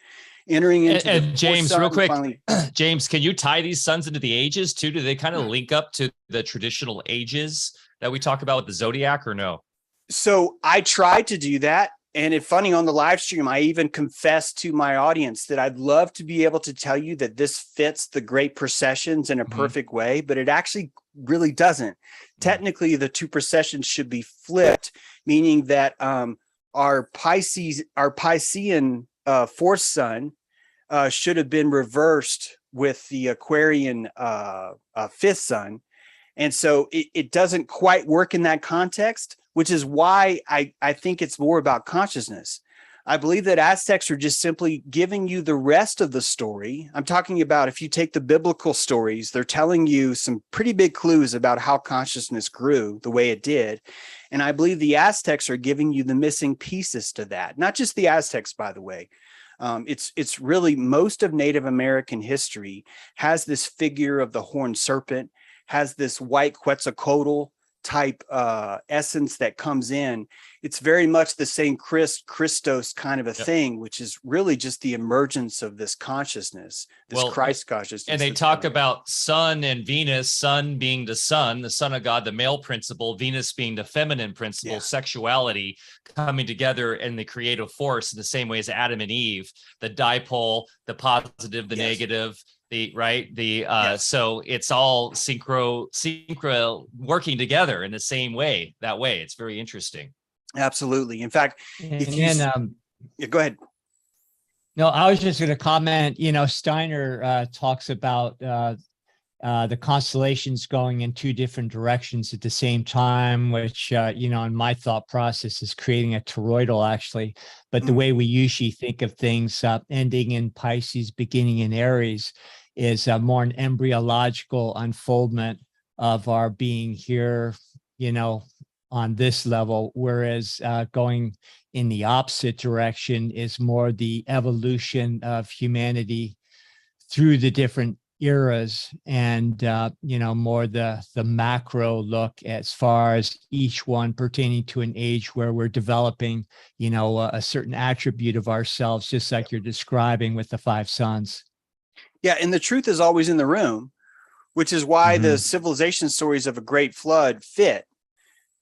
Entering into and James, real quick, finally, James, can you tie these suns into the ages too? Do they kind of link up to the traditional ages that we talk about with the zodiac, or no? So I tried to do that. And it's funny, on the live stream, I even confessed to my audience that I'd love to be able to tell you that this fits the great processions in a perfect way, but it actually really doesn't. Technically, the two processions should be flipped, meaning that our Piscean fourth sun should have been reversed with the Aquarian fifth sun. And so it doesn't quite work in that context, which is why I think it's more about consciousness. I believe that Aztecs are just simply giving you the rest of the story. I'm talking about, if you take the biblical stories, they're telling you some pretty big clues about how consciousness grew the way it did. And I believe the Aztecs are giving you the missing pieces to that. Not just the Aztecs, by the way. It's really most of Native American history has this figure of the horned serpent, has this white Quetzalcoatl type essence that comes in. It's very much the same Christos kind of a thing, which is really just the emergence of this consciousness, this Christ consciousness. And they talk about sun and Venus, sun being the son of God, the male principle, Venus being the feminine principle, sexuality coming together in the creative force in the same way as Adam and Eve, the dipole, the positive, the negative, so it's all synchro working together in the same way. That way, it's very interesting. Absolutely. In fact, go ahead. No, I was just going to comment. Steiner talks about the constellations going in two different directions at the same time, which in my thought process is creating a toroidal, actually. But the way we usually think of things, ending in Pisces, beginning in Aries, is more an embryological unfoldment of our being here, on this level, whereas going in the opposite direction is more the evolution of humanity through the different eras, and more the macro look as far as each one pertaining to an age where we're developing a certain attribute of ourselves, just like you're describing with the five sons. Yeah, and the truth is always in the room, which is why the civilization stories of a great flood fit.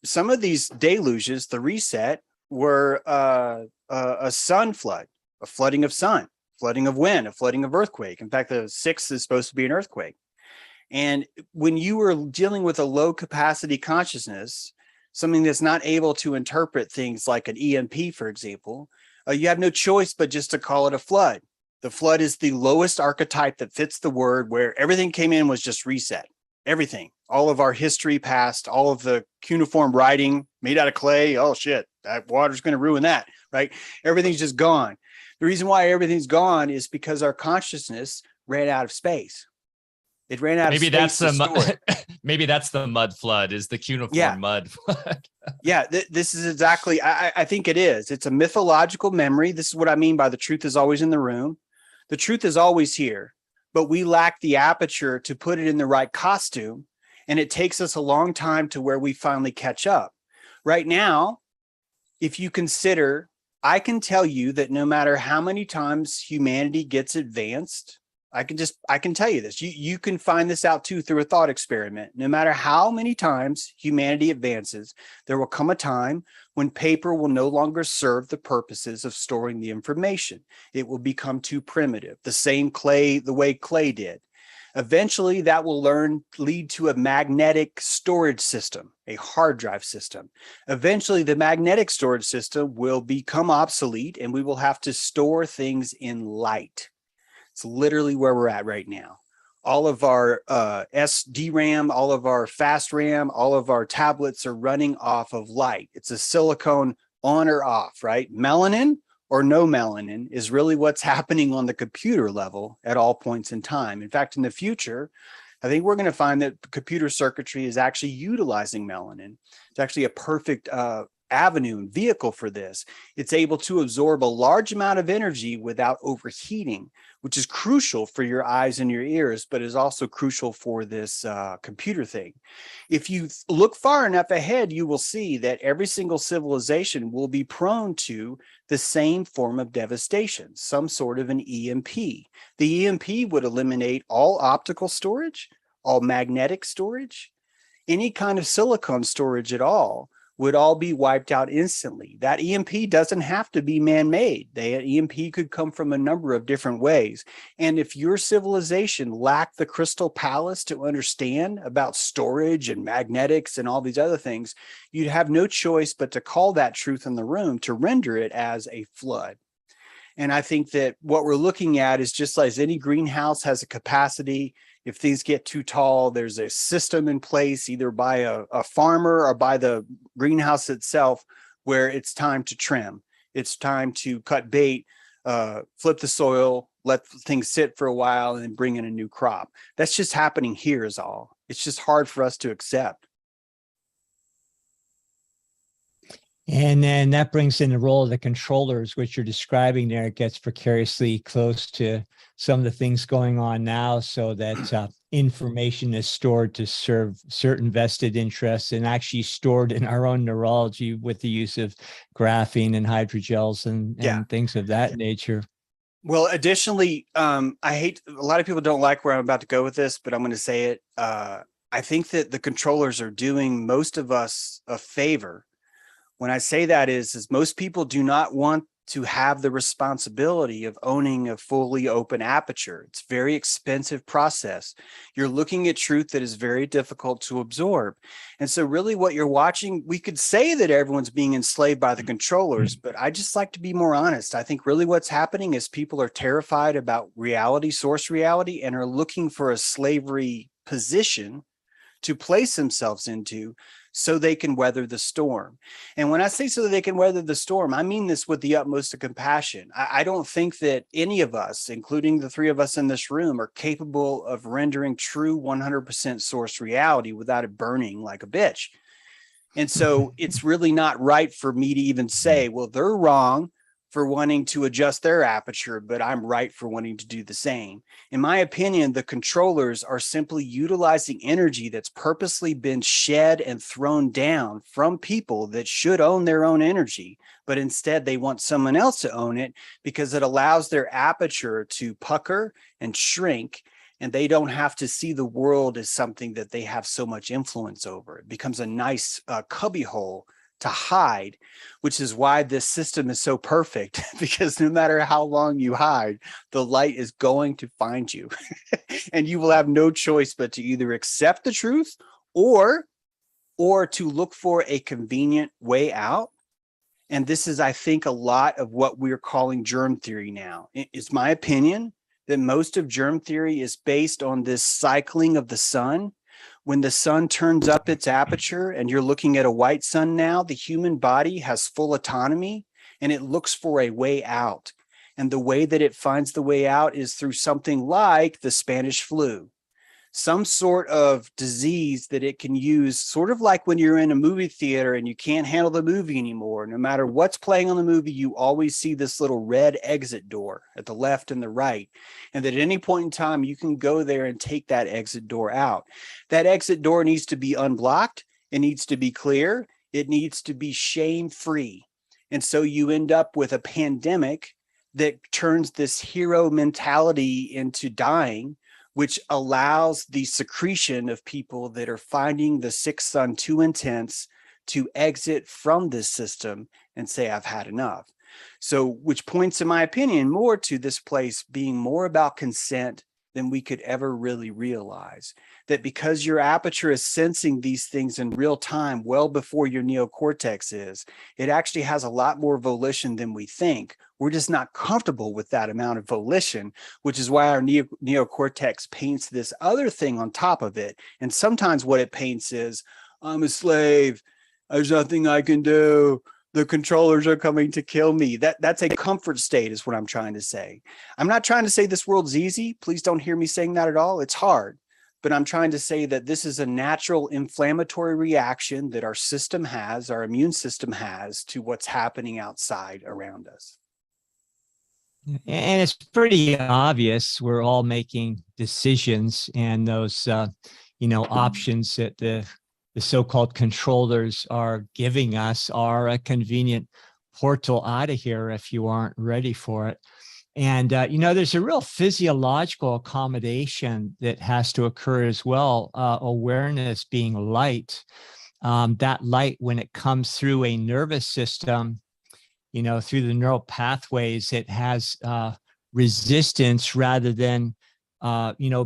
Some of these deluges, the reset, were a sun flood, a flooding of sun, flooding of wind, a flooding of earthquake. In fact, the sixth is supposed to be an earthquake. And when you are dealing with a low capacity consciousness, something that's not able to interpret things like an EMP, for example, you have no choice but just to call it a flood. The flood is the lowest archetype that fits the word, where everything came in was just reset. Everything, all of our history past, all of the cuneiform writing made out of clay. Oh shit, that water's going to ruin that, right? Everything's just gone. The reason why everything's gone is because our consciousness ran out of space. It ran out of space. Maybe that's the mud flood, is the cuneiform mud flood. This is exactly, I think it is. It's a mythological memory. This is what I mean by the truth is always in the room. The truth is always here, but we lack the aperture to put it in the right costume. And it takes us a long time to where we finally catch up. Right now, if you consider, I can tell you that no matter how many times humanity gets advanced, I can tell you this. You can find this out too through a thought experiment. No matter how many times humanity advances, there will come a time when paper will no longer serve the purposes of storing the information. It will become too primitive, the way clay did. Eventually, that will lead to a magnetic storage system, a hard drive system. Eventually, the magnetic storage system will become obsolete, and we will have to store things in light. It's literally where we're at right now. All of our SD-RAM, all of our fast RAM, all of our tablets are running off of light. It's a silicone on or off, right? Melanin or no melanin is really what's happening on the computer level at all points in time. In fact, in the future, I think we're going to find that computer circuitry is actually utilizing melanin. It's actually a perfect avenue and vehicle for this. It's able to absorb a large amount of energy without overheating, which is crucial for your eyes and your ears, but is also crucial for this computer thing. If you look far enough ahead, you will see that every single civilization will be prone to the same form of devastation, some sort of an EMP. The EMP would eliminate all optical storage, all magnetic storage, any kind of silicon storage at all would all be wiped out instantly. That EMP doesn't have to be man-made. The EMP could come from a number of different ways. And if your civilization lacked the crystal palace to understand about storage and magnetics and all these other things, you'd have no choice but to call that truth in the room to render it as a flood. And I think that what we're looking at is just like any greenhouse has a capacity. If things get too tall, there's a system in place, either by a farmer or by the greenhouse itself, where it's time to trim. It's time to cut bait, flip the soil, let things sit for a while, and then bring in a new crop. That's just happening here is all. It's just hard for us to accept. And then that brings in the role of the controllers, which you're describing there. It gets precariously close to some of the things going on now, so that information is stored to serve certain vested interests and actually stored in our own neurology with the use of graphene and hydrogels and things of that nature. Well, additionally, I hate, a lot of people don't like where I'm about to go with this, but I'm going to say it. I think that the controllers are doing most of us a favor. When I say that is most people do not want to have the responsibility of owning a fully open aperture. It's a very expensive process. You're looking at truth that is very difficult to absorb. And so really what you're watching, we could say that everyone's being enslaved by the controllers, but I just like to be more honest. I think really what's happening is people are terrified about reality, source reality, and are looking for a slavery position to place themselves into so they can weather the storm. And when I say so that they can weather the storm, I mean this with the utmost of compassion. I don't think that any of us, including the three of us in this room, are capable of rendering true 100% source reality without it burning like a bitch. And so it's really not right for me to even say, well, they're wrong for wanting to adjust their aperture, but I'm right for wanting to do the same. In my opinion, the controllers are simply utilizing energy that's purposely been shed and thrown down from people that should own their own energy, but instead they want someone else to own it because it allows their aperture to pucker and shrink, and they don't have to see the world as something that they have so much influence over. It becomes a nice cubbyhole to hide, which is why this system is so perfect, because no matter how long you hide, the light is going to find you. And you will have no choice but to either accept the truth or to look for a convenient way out. And this is, I think, a lot of what we're calling germ theory now. It's my opinion that most of germ theory is based on this cycling of the sun. When the sun turns up its aperture and you're looking at a white sun now, the human body has full autonomy and it looks for a way out. And the way that it finds the way out is through something like the Spanish flu, some sort of disease that it can use, sort of like when you're in a movie theater and you can't handle the movie anymore. No matter what's playing on the movie, you always see this little red exit door at the left and the right. And that at any point in time, you can go there and take that exit door out. That exit door needs to be unblocked. It needs to be clear. It needs to be shame-free. And so you end up with a pandemic that turns this hero mentality into dying, which allows the secretion of people that are finding the sixth sun too intense to exit from this system and say, I've had enough. So, which points, in my opinion, more to this place being more about consent than we could ever really realize. That because your aperture is sensing these things in real time, well before your neocortex is, it actually has a lot more volition than we think. We're just not comfortable with that amount of volition, which is why our neocortex paints this other thing on top of it. And sometimes what it paints is, I'm a slave. There's nothing I can do. The controllers are coming to kill me. That's a comfort state is what I'm trying to say. I'm not trying to say this world's easy. Please don't hear me saying that at all. It's hard. But I'm trying to say that this is a natural inflammatory reaction that our system has, our immune system has, to what's happening outside around us. And it's pretty obvious we're all making decisions, and those options that the so-called controllers are giving us are a convenient portal out of here if you aren't ready for it. And there's a real physiological accommodation that has to occur as well. Awareness being light, that light, when it comes through a nervous system, through the neural pathways, it has resistance rather than,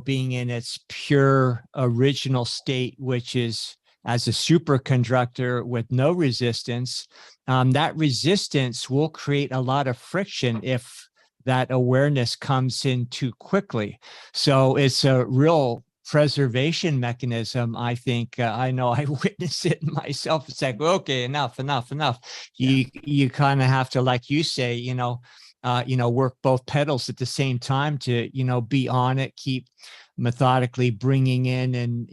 being in its pure original state, which is as a superconductor with no resistance. That resistance will create a lot of friction if that awareness comes in too quickly. So it's a real preservation mechanism. I think I know I witnessed it myself. It's like, okay, enough. You kind of have to, like you say, work both pedals at the same time to, be on it, keep methodically bringing in and,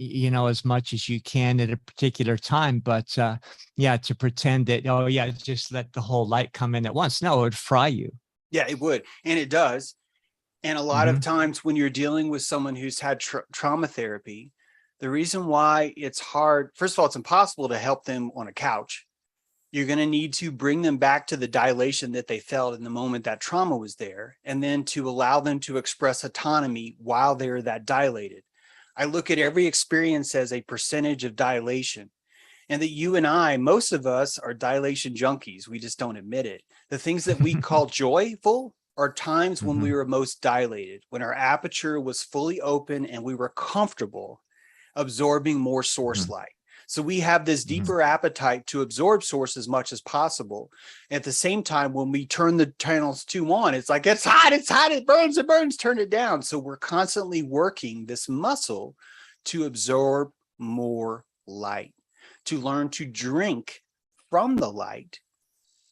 as much as you can at a particular time. But to pretend that, just let the whole light come in at once. No, it would fry you. Yeah, it would. And it does. And a lot of times when you're dealing with someone who's had trauma therapy, the reason why it's hard, first of all, it's impossible to help them on a couch. You're going to need to bring them back to the dilation that they felt in the moment that trauma was there, and then to allow them to express autonomy while they're that dilated. I look at every experience as a percentage of dilation, and that you and I, most of us, are dilation junkies. We just don't admit it. The things that we call joyful are times when we were most dilated, when our aperture was fully open and we were comfortable absorbing more source light. So we have this deeper appetite to absorb source as much as possible. At the same time, when we turn the channels 2 on, it's like, it's hot, it burns, turn it down. So we're constantly working this muscle to absorb more light, to learn to drink from the light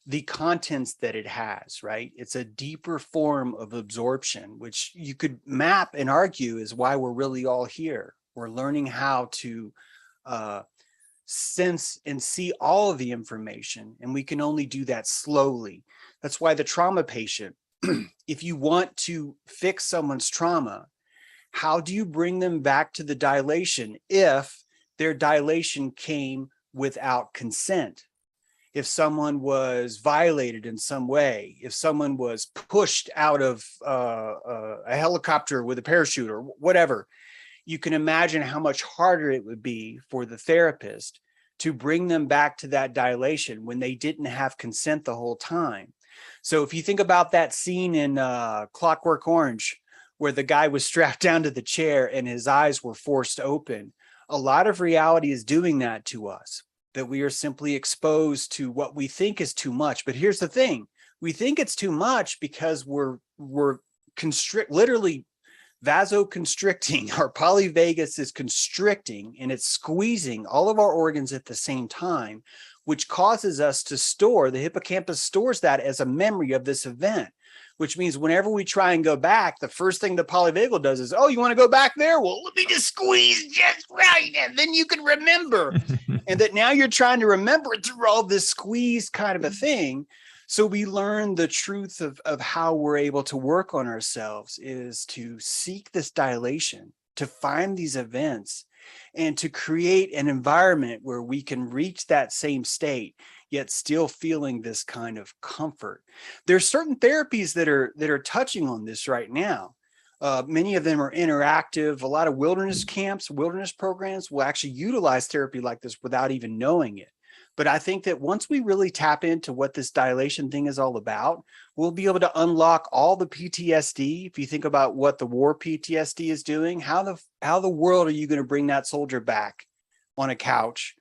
the contents that it has, right? It's a deeper form of absorption, which you could map and argue is why we're really all here. We're learning how to sense and see all of the information, and we can only do that slowly. That's why the trauma patient, if you want to fix someone's trauma, how do you bring them back to the dilation if their dilation came without consent? If someone was violated in some way, if someone was pushed out of a helicopter with a parachute or whatever, you can imagine how much harder it would be for the therapist to bring them back to that dilation when they didn't have consent the whole time. So if you think about that scene in Clockwork Orange, where the guy was strapped down to the chair and his eyes were forced open, a lot of reality is doing that to us, that we are simply exposed to what we think is too much. But here's the thing, we think it's too much because we're literally vasoconstricting. Our polyvagus is constricting and it's squeezing all of our organs at the same time, which causes us to store, the hippocampus stores that as a memory of this event, which means whenever we try and go back, the first thing the polyvagal does is, oh, you want to go back there? Well, let me just squeeze just right, and then you can remember. And that now you're trying to remember through all this squeeze kind of a thing. So we learn the truth of how we're able to work on ourselves is to seek this dilation, to find these events, and to create an environment where we can reach that same state, yet still feeling this kind of comfort. There's certain therapies that are touching on this right now. Many of them are interactive. A lot of wilderness camps, wilderness programs will actually utilize therapy like this without even knowing it. But I think that once we really tap into what this dilation thing is all about, we'll be able to unlock all the PTSD. If you think about what the war PTSD is doing, how the world are you going to bring that soldier back on a couch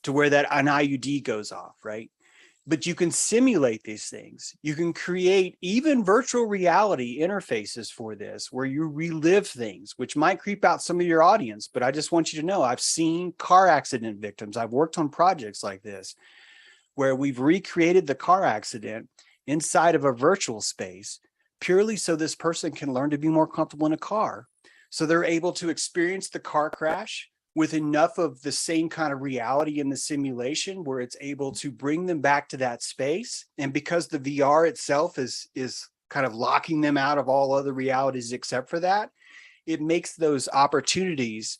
to where an IUD goes off, right? But you can simulate these things. You can create even virtual reality interfaces for this, where you relive things, which might creep out some of your audience. But I just want you to know, I've seen car accident victims. I've worked on projects like this, where we've recreated the car accident inside of a virtual space, purely so this person can learn to be more comfortable in a car. So they're able to experience the car crash with enough of the same kind of reality in the simulation where it's able to bring them back to that space. And because the VR itself is kind of locking them out of all other realities except for that, it makes those opportunities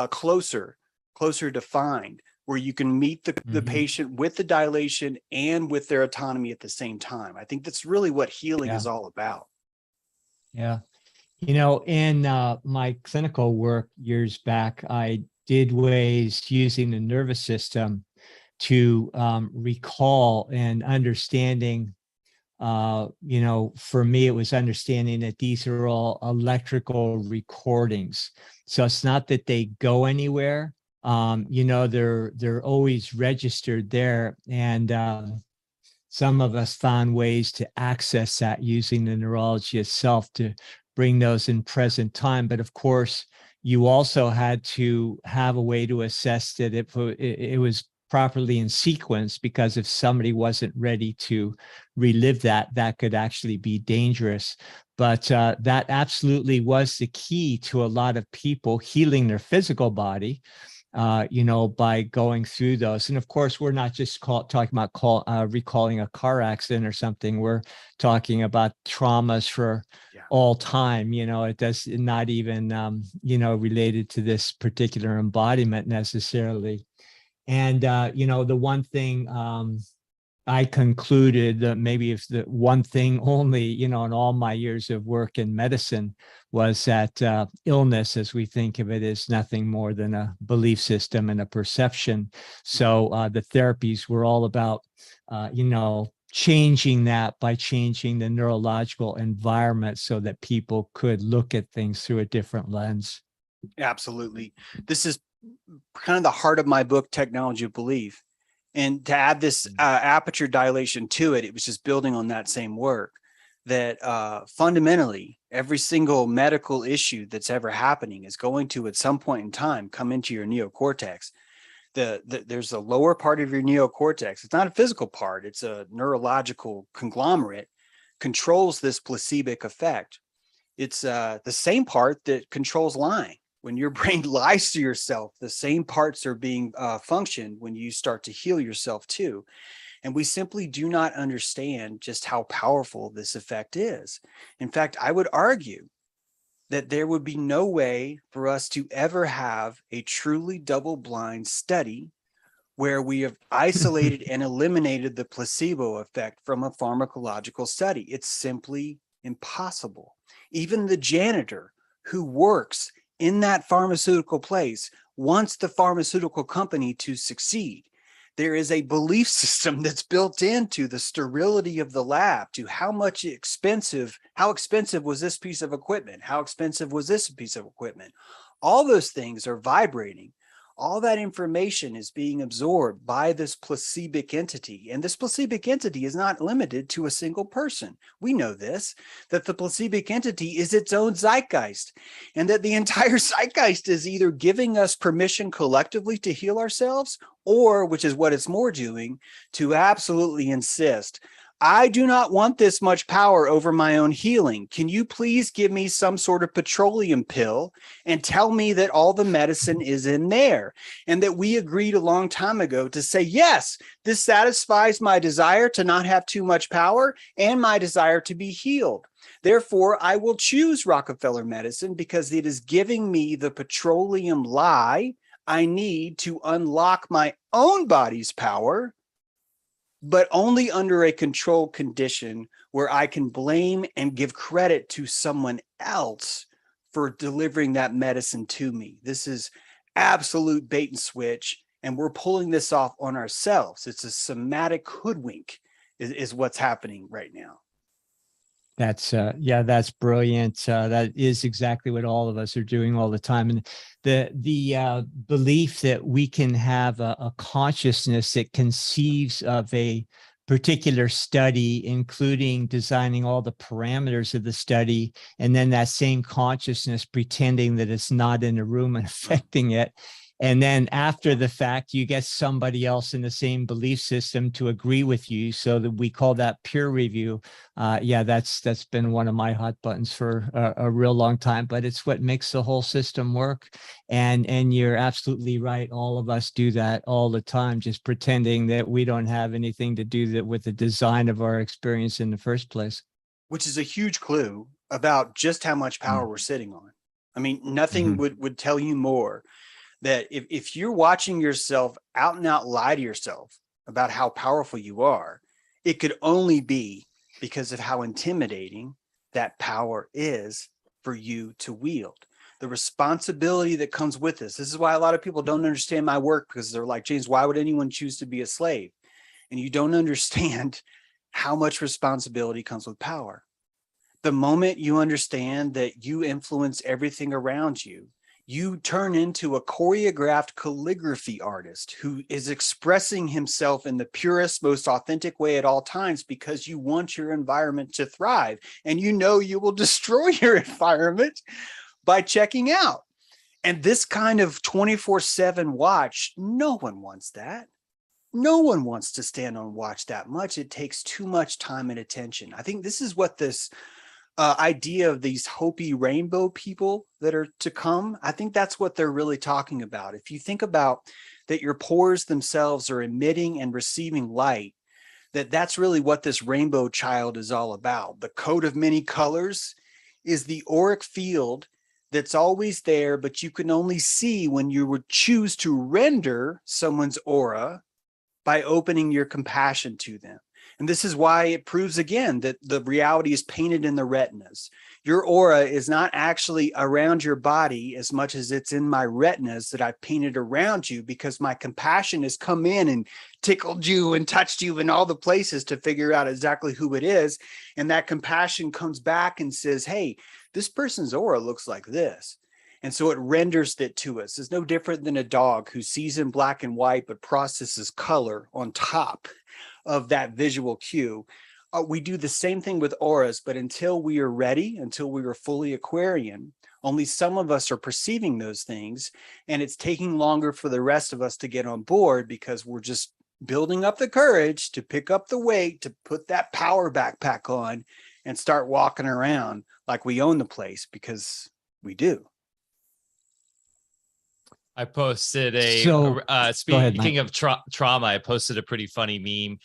closer defined, where you can meet the patient with the dilation and with their autonomy at the same time. I think that's really what healing is all about. Yeah. You know, in my clinical work years back, I did ways using the nervous system to recall and understanding. You know, for me, it was understanding that these are all electrical recordings. So it's not that they go anywhere. You know, they're always registered there. And some of us found ways to access that using the neurology itself to bring those in present time. But of course, you also had to have a way to assess that it was properly in sequence, because if somebody wasn't ready to relive that, that could actually be dangerous. But that absolutely was the key to a lot of people healing their physical body, you know, by going through those. And of course, we're not just talking about recalling a car accident or something. We're talking about traumas for all time. You know, it does not even, you know, related to this particular embodiment necessarily. And, you know, the one thing I concluded that maybe if the one thing only, you know, in all my years of work in medicine was that illness, as we think of it, is nothing more than a belief system and a perception. So the therapies were all about, you know, changing that by changing the neurological environment so that people could look at things through a different lens. Absolutely. This is kind of the heart of my book, Technology of Belief. And to add this aperture dilation to it, it was just building on that same work, that fundamentally every single medical issue that's ever happening is going to, at some point in time, come into your neocortex. There's a lower part of your neocortex. It's not a physical part. It's a neurological conglomerate, controls this placebo effect. It's the same part that controls lying. When your brain lies to yourself, the same parts are being functioned when you start to heal yourself too. And we simply do not understand just how powerful this effect is. In fact, I would argue that there would be no way for us to ever have a truly double-blind study where we have isolated and eliminated the placebo effect from a pharmacological study. It's simply impossible. Even the janitor who works in that pharmaceutical place wants the pharmaceutical company to succeed. There is a belief system that's built into the sterility of the lab, to how expensive was this piece of equipment? How expensive was this piece of equipment? All those things are vibrating. All that information is being absorbed by this placebic entity. And this placebic entity is not limited to a single person. We know this, that the placebic entity is its own zeitgeist, and that the entire zeitgeist is either giving us permission collectively to heal ourselves, or, which is what it's more doing, to absolutely insist, I do not want this much power over my own healing. Can you please give me some sort of petroleum pill and tell me that all the medicine is in there? And that we agreed a long time ago to say, yes, this satisfies my desire to not have too much power and my desire to be healed. Therefore, I will choose Rockefeller medicine because it is giving me the petroleum lie I need to unlock my own body's power, but only under a controlled condition where I can blame and give credit to someone else for delivering that medicine to me. This is absolute bait and switch, and we're pulling this off on ourselves. It's a somatic hoodwink is what's happening right now. That's that's brilliant. That is exactly what all of us are doing all the time. And the belief that we can have a consciousness that conceives of a particular study, including designing all the parameters of the study, and then that same consciousness pretending that it's not in the room and affecting it. And then after the fact, you get somebody else in the same belief system to agree with you. So that we call that peer review. That's been one of my hot buttons for a real long time, but it's what makes the whole system work. And you're absolutely right. All of us do that all the time, just pretending that we don't have anything to do with the design of our experience in the first place. which is a huge clue about just how much power we're sitting on. I mean, nothing would tell you more that if you're watching yourself out and out lie to yourself about how powerful you are, it could only be because of how intimidating that power is for you to wield. The responsibility that comes with this. This is why a lot of people don't understand my work, because they're like, James, why would anyone choose to be a slave? And you don't understand how much responsibility comes with power. The moment you understand that you influence everything around you, you turn into a choreographed calligraphy artist who is expressing himself in the purest, most authentic way at all times, because you want your environment to thrive. And you know you will destroy your environment by checking out. And this kind of 24/7 watch, no one wants that. No one wants to stand on watch that much. It takes too much time and attention. I think this is what this idea of these Hopi rainbow people that are to come, I think that's what they're really talking about. If you think about that your pores themselves are emitting and receiving light, that's really what this rainbow child is all about. The coat of many colors is the auric field that's always there, but you can only see when you would choose to render someone's aura by opening your compassion to them. And this is why it proves again that the reality is painted in the retinas. Your aura is not actually around your body as much as it's in my retinas that I've painted around you, because my compassion has come in and tickled you and touched you in all the places to figure out exactly who it is. And that compassion comes back and says, hey, this person's aura looks like this. And so it renders it to us. It's no different than a dog who sees in black and white, but processes color on top of that visual cue. We do the same thing with auras, but until we are ready, until we are fully Aquarian, only some of us are perceiving those things. And it's taking longer for the rest of us to get on board, because we're just building up the courage to pick up the weight, to put that power backpack on and start walking around like we own the place, because we do. I posted speaking of trauma, I posted a pretty funny meme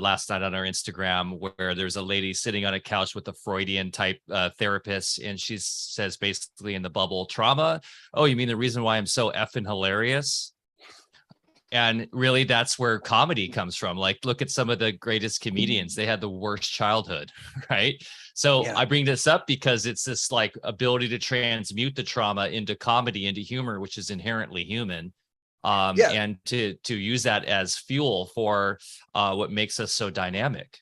last night on our Instagram, where there's a lady sitting on a couch with a Freudian type therapist, and she says basically in the bubble, trauma, oh, you mean the reason why I'm so effing hilarious? And really, that's where comedy comes from. Like, look at some of the greatest comedians. They had the worst childhood, right? So yeah. I bring this up because it's this like ability to transmute the trauma into comedy, into humor, which is inherently human. And to use that as fuel for what makes us so dynamic.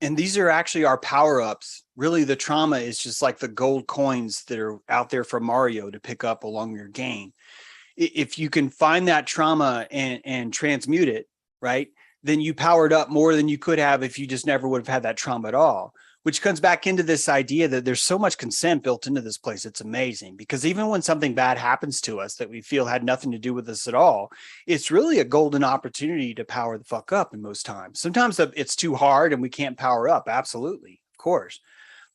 And these are actually our power-ups. Really, the trauma is just like the gold coins that are out there for Mario to pick up along your game. If you can find that trauma and transmute it, right, then you powered up more than you could have if you just never would have had that trauma at all, which comes back into this idea that there's so much consent built into this place. It's amazing, because even when something bad happens to us that we feel had nothing to do with us at all, it's really a golden opportunity to power the fuck up in most times. Sometimes it's too hard and we can't power up. Absolutely, of course.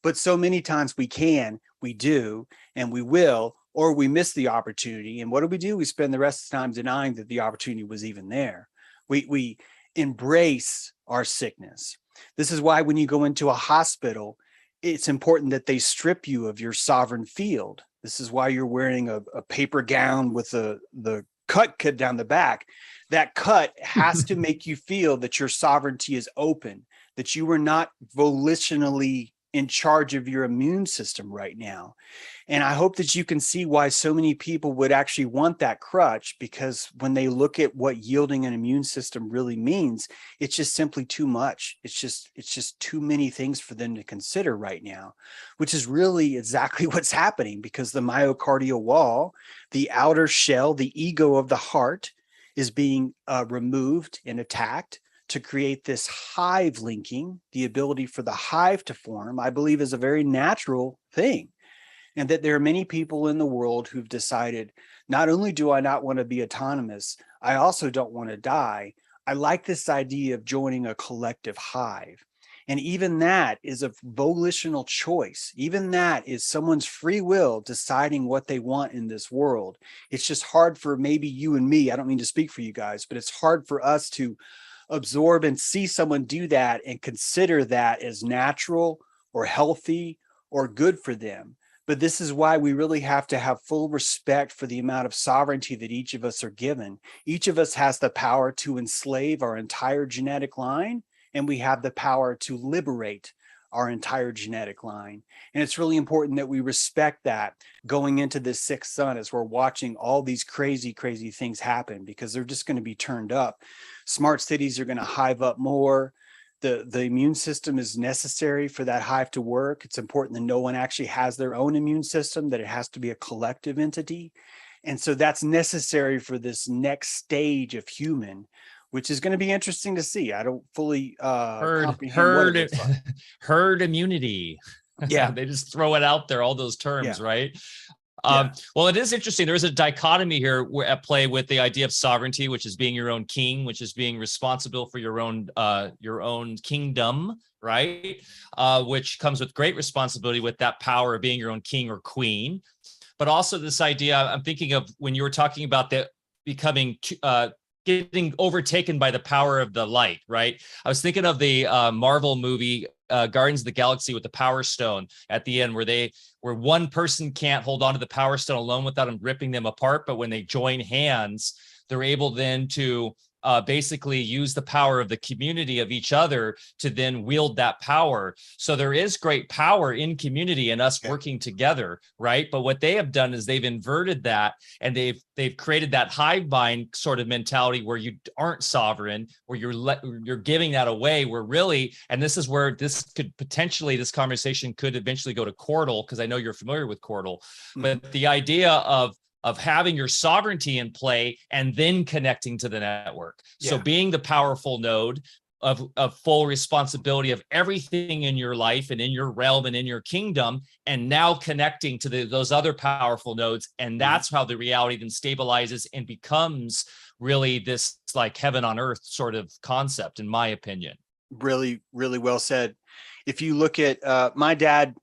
But so many times we can, we do, and we will, or we miss the opportunity. And what do? We spend the rest of the time denying that the opportunity was even there. We embrace our sickness. This is why when you go into a hospital, it's important that they strip you of your sovereign field. This is why you're wearing a paper gown with the cut down the back. That cut has to make you feel that your sovereignty is open, that you are not volitionally in charge of your immune system right now. And I hope that you can see why so many people would actually want that crutch, because when they look at what yielding an immune system really means, it's just simply too much. It's just too many things for them to consider right now, which is really exactly what's happening, because the myocardial wall, the outer shell, the ego of the heart, is being removed and attacked to create this hive linking. The ability for the hive to form, I believe, is a very natural thing. And that there are many people in the world who've decided, not only do I not want to be autonomous, I also don't want to die. I like this idea of joining a collective hive. And even that is a volitional choice. Even that is someone's free will deciding what they want in this world. It's just hard for maybe you and me, I don't mean to speak for you guys, but it's hard for us to absorb and see someone do that and consider that as natural or healthy or good for them. But this is why we really have to have full respect for the amount of sovereignty that each of us are given. Each of us has the power to enslave our entire genetic line, and we have the power to liberate our entire genetic line. And it's really important that we respect that going into this sixth sun as we're watching all these crazy, crazy things happen, because they're just going to be turned up. Smart cities are going to hive up more. The immune system is necessary for that hive to work. It's important that no one actually has their own immune system, that it has to be a collective entity. And so that's necessary for this next stage of human, which is going to be interesting to see. I don't fully comprehend what it looks like. Herd immunity. Yeah. They just throw it out there, all those terms, Yeah. right? Yeah. Well, it is interesting. There's a dichotomy here at play with the idea of sovereignty, which is being your own king, which is being responsible for your own kingdom, right? Which comes with great responsibility with that power of being your own king or queen. But also this idea, I'm thinking of when you were talking about the becoming getting overtaken by the power of the light, right? I was thinking of the Marvel movie Guardians of the Galaxy with the Power Stone at the end, where one person can't hold on to the Power Stone alone without them ripping them apart, but when they join hands, they're able then to basically use the power of the community of each other to then wield that power. So there is great power in community and us working together, right? But what they have done is they've inverted that, and they've created that hive mind sort of mentality where you aren't sovereign, where you're giving that away, where really, and this is where this conversation could eventually go to Chordal, because I know you're familiar with Chordal, but the idea of having your sovereignty in play and then connecting to the network. Yeah. So being the powerful node of full responsibility of everything in your life and in your realm and in your kingdom, and now connecting to those other powerful nodes. And that's how the reality then stabilizes and becomes really this like heaven on earth sort of concept, in my opinion. Really, really well said. If you look at my dad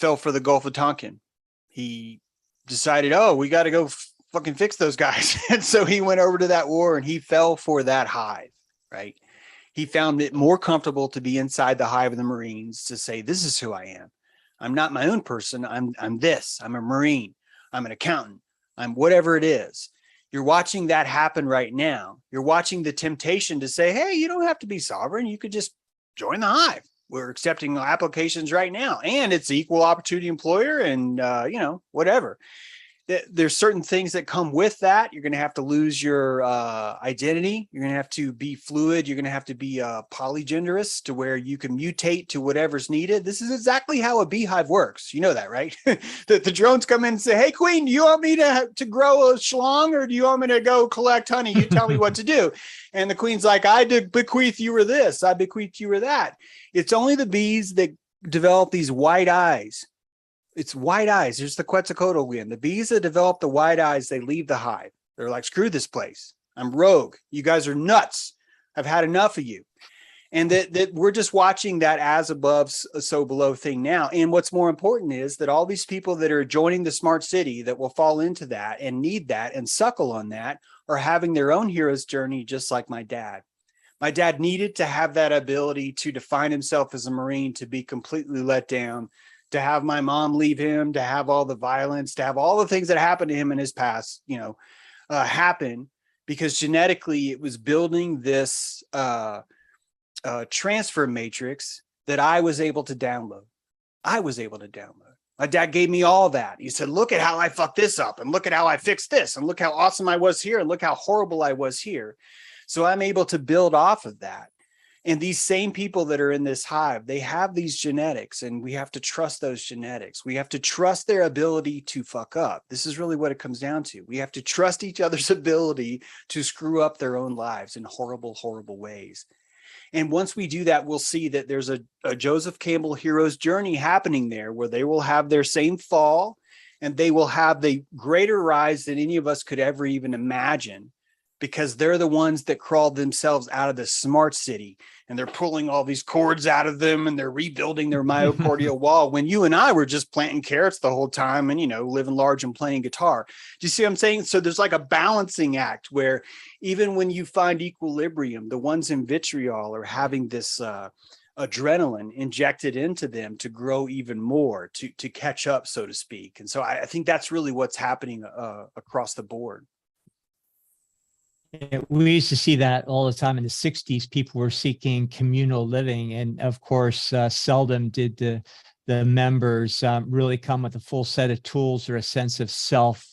fell for the Gulf of Tonkin. He decided, oh, we got to go fucking fix those guys. And so he went over to that war and he fell for that hive, right? He found it more comfortable to be inside the hive of the Marines, to say, this is who I am. I'm not my own person. I'm this. I'm a Marine. I'm an accountant. I'm whatever it is. You're watching that happen right now. You're watching the temptation to say, hey, you don't have to be sovereign. You could just join the hive. We're accepting applications right now, and it's an equal opportunity employer, and whatever. There's certain things that come with that. You're going to have to lose your identity. You're going to have to be fluid. You're going to have to be polygenderous, to where you can mutate to whatever's needed. This is exactly how a beehive works. You know that, right? the drones come in and say, hey, queen, do you want me to grow a schlong, or do you want me to go collect honey? You tell me what to do. And the queen's like, I did bequeath you were this. I bequeath you were that. It's only the bees that develop these white eyes. It's white eyes. There's the Quetzalcoatl again. The bees that develop the white eyes, they leave the hive. They're like, screw this place. I'm rogue. You guys are nuts. I've had enough of you. And that we're just watching that as above, so below thing now. And what's more important is that all these people that are joining the smart city that will fall into that and need that and suckle on that are having their own hero's journey, just like my dad. My dad needed to have that ability to define himself as a Marine, to be completely let down, to have my mom leave him, to have all the violence, to have all the things that happened to him in his past, happen, because genetically it was building this transfer matrix that I was able to download. My dad gave me all that. He said, look at how I fucked this up, and look at how I fixed this, and look how awesome I was here, and look how horrible I was here. So I'm able to build off of that. And these same people that are in this hive, they have these genetics, and we have to trust those genetics. We have to trust their ability to fuck up. This is really what it comes down to. We have to trust each other's ability to screw up their own lives in horrible, horrible ways. And once we do that, we'll see that there's a Joseph Campbell hero's journey happening there, where they will have their same fall, and they will have the greater rise than any of us could ever even imagine, because they're the ones that crawled themselves out of the smart city, and they're pulling all these cords out of them, and they're rebuilding their myocardial wall, when you and I were just planting carrots the whole time and, living large and playing guitar. Do you see what I'm saying? So there's like a balancing act where even when you find equilibrium, the ones in vitriol are having this adrenaline injected into them to grow even more, to catch up, so to speak. And so I think that's really what's happening across the board. Yeah, we used to see that all the time in the 60s. People were seeking communal living. And of course, seldom did the members really come with a full set of tools or a sense of self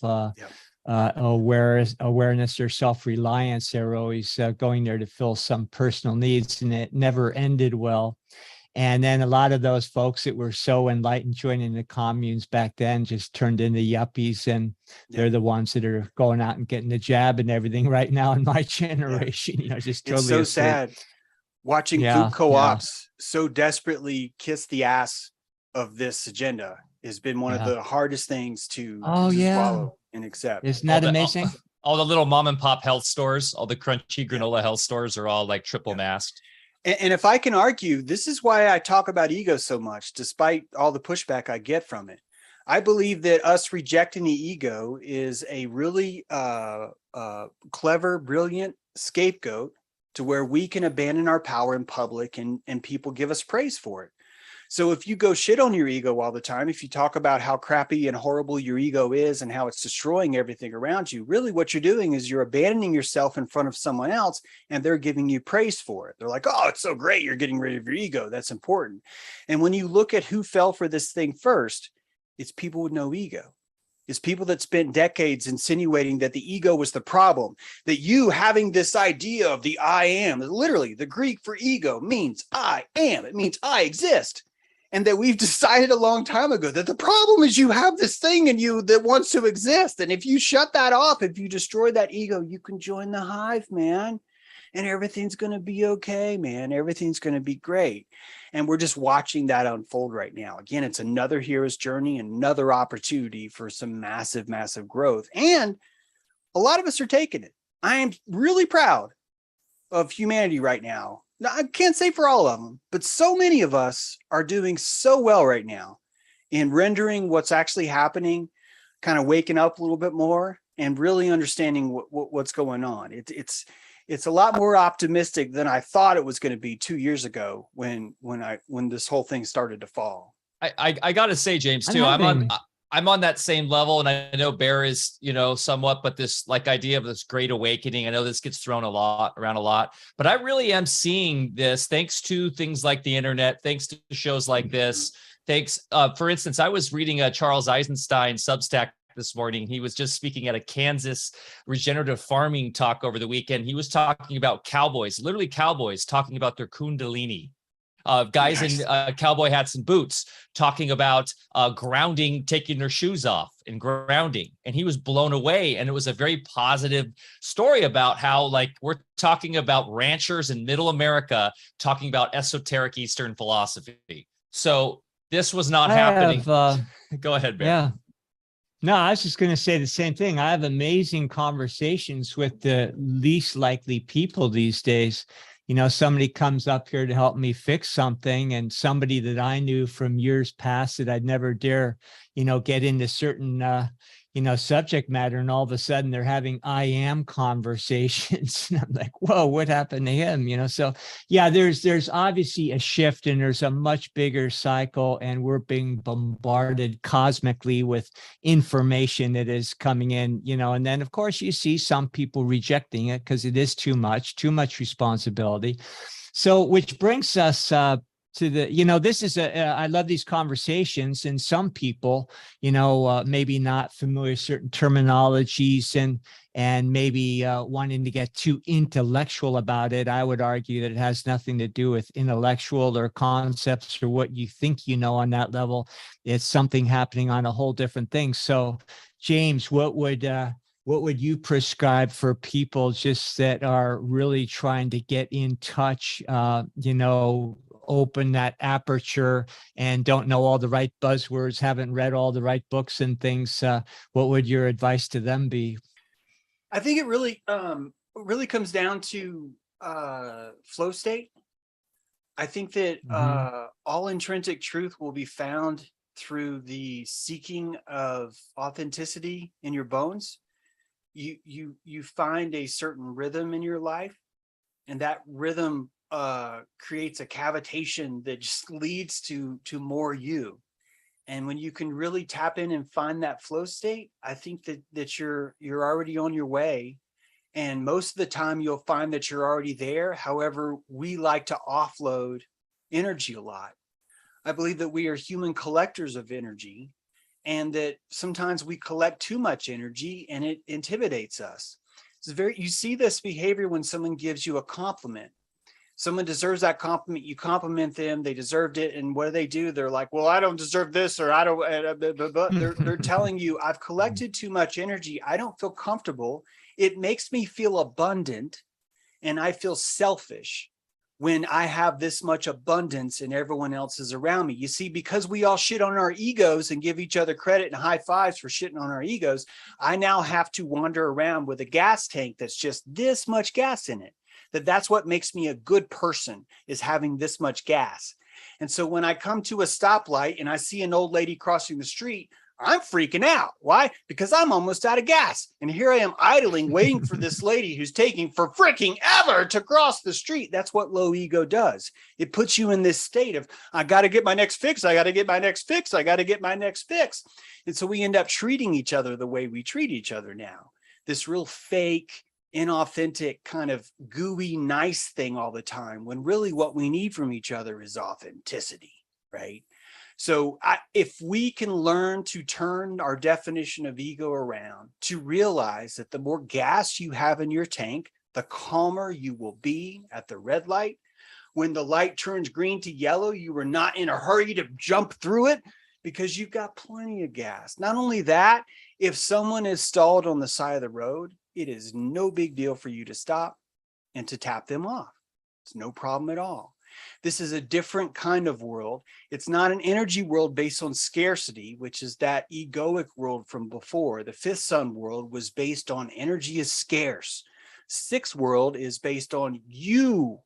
awareness or self-reliance. They were always going there to fill some personal needs, and it never ended well. And then a lot of those folks that were so enlightened joining the communes back then just turned into yuppies, and they're the ones that are going out and getting the jab and everything right now in my generation. You know, just totally it's so asleep. sad watching food co-ops so desperately kiss the ass of this agenda has been one of the hardest things to swallow and accept. Isn't that amazing? All the little mom and pop health stores, all the crunchy granola health stores are all like triple masked. And if I can argue, this is why I talk about ego so much, despite all the pushback I get from it. I believe that us rejecting the ego is a really clever, brilliant scapegoat to where we can abandon our power in public and people give us praise for it. So if you go shit on your ego all the time, if you talk about how crappy and horrible your ego is and how it's destroying everything around you, really what you're doing is you're abandoning yourself in front of someone else, and they're giving you praise for it. They're like, oh, it's so great. You're getting rid of your ego. That's important. And when you look at who fell for this thing first, it's people with no ego. It's people that spent decades insinuating that the ego was the problem, that you having this idea of the I am, literally the Greek for ego means I am. It means I exist. And that we've decided a long time ago that the problem is you have this thing in you that wants to exist. And if you shut that off, if you destroy that ego, you can join the hive, man. And everything's going to be okay, man. Everything's going to be great. And we're just watching that unfold right now. Again, it's another hero's journey, another opportunity for some massive, massive growth. And a lot of us are taking it. I am really proud of humanity right now. Now, I can't say for all of them, but so many of us are doing so well right now in rendering what's actually happening, kind of waking up a little bit more and really understanding what's going on. It's a lot more optimistic than I thought it was going to be 2 years ago when this whole thing started to fall. I got to say, James, too, I'm on that same level. And I know Bear is, somewhat, but this like idea of this great awakening, I know this gets thrown around a lot, but I really am seeing this thanks to things like the internet, thanks to shows like this. Thanks. For instance, I was reading a Charles Eisenstein Substack this morning. He was just speaking at a Kansas regenerative farming talk over the weekend. He was talking about cowboys, literally cowboys talking about their kundalini. Guys in cowboy hats and boots talking about grounding, taking their shoes off and grounding. And he was blown away. And it was a very positive story about how, like, we're talking about ranchers in middle America talking about esoteric Eastern philosophy. So this was not happening. Go ahead, Bear. Yeah. No, I was just going to say the same thing. I have amazing conversations with the least likely people these days. Somebody comes up here to help me fix something, and somebody that I knew from years past that I'd never dare, get into certain, subject matter. And all of a sudden they're having I am conversations. And I'm like, whoa, what happened to him? So yeah, there's obviously a shift, and there's a much bigger cycle, and we're being bombarded cosmically with information that is coming in, and then of course you see some people rejecting it because it is too much responsibility. So which brings us to the, this is I love these conversations, and some people, maybe not familiar with certain terminologies and maybe wanting to get too intellectual about it. I would argue that it has nothing to do with intellectual or concepts or what you think on that level. It's something happening on a whole different thing. So, James, what would you prescribe for people just that are really trying to get in touch, open that aperture and don't know all the right buzzwords, haven't read all the right books and things? What would your advice to them be? I think it really comes down to flow state. I think that all intrinsic truth will be found through the seeking of authenticity in your bones. You find a certain rhythm in your life, and that rhythm creates a cavitation that just leads to more you. And when you can really tap in and find that flow state, I think that you're already on your way. And most of the time you'll find that you're already there. However, we like to offload energy a lot. I believe that we are human collectors of energy, and that sometimes we collect too much energy and it intimidates us. You see this behavior when someone gives you a compliment. Someone deserves that compliment, you compliment them, they deserved it, and what do? They're like, well, I don't deserve this, or I don't, they're telling you, I've collected too much energy, I don't feel comfortable, it makes me feel abundant, and I feel selfish when I have this much abundance and everyone else is around me. You see, because we all shit on our egos and give each other credit and high fives for shitting on our egos, I now have to wander around with a gas tank that's just this much gas in it. That's what makes me a good person, is having this much gas. And so when I come to a stoplight and I see an old lady crossing the street, I'm freaking out. Why? Because I'm almost out of gas. And here I am idling, waiting for this lady who's taking for freaking ever to cross the street. That's what low ego does. It puts you in this state of, I got to get my next fix. I got to get my next fix. I got to get my next fix. And so we end up treating each other the way we treat each other now. This real fake, inauthentic, kind of gooey, nice thing all the time, when really what we need from each other is authenticity, right? So if we can learn to turn our definition of ego around to realize that the more gas you have in your tank, the calmer you will be at the red light. When the light turns green to yellow, you are not in a hurry to jump through it because you've got plenty of gas. Not only that, if someone is stalled on the side of the road, it is no big deal for you to stop and to tap them off. It's no problem at all. This is a different kind of world. It's not an energy world based on scarcity, which is that egoic world from before. The fifth sun world was based on energy is scarce. Sixth world is based on you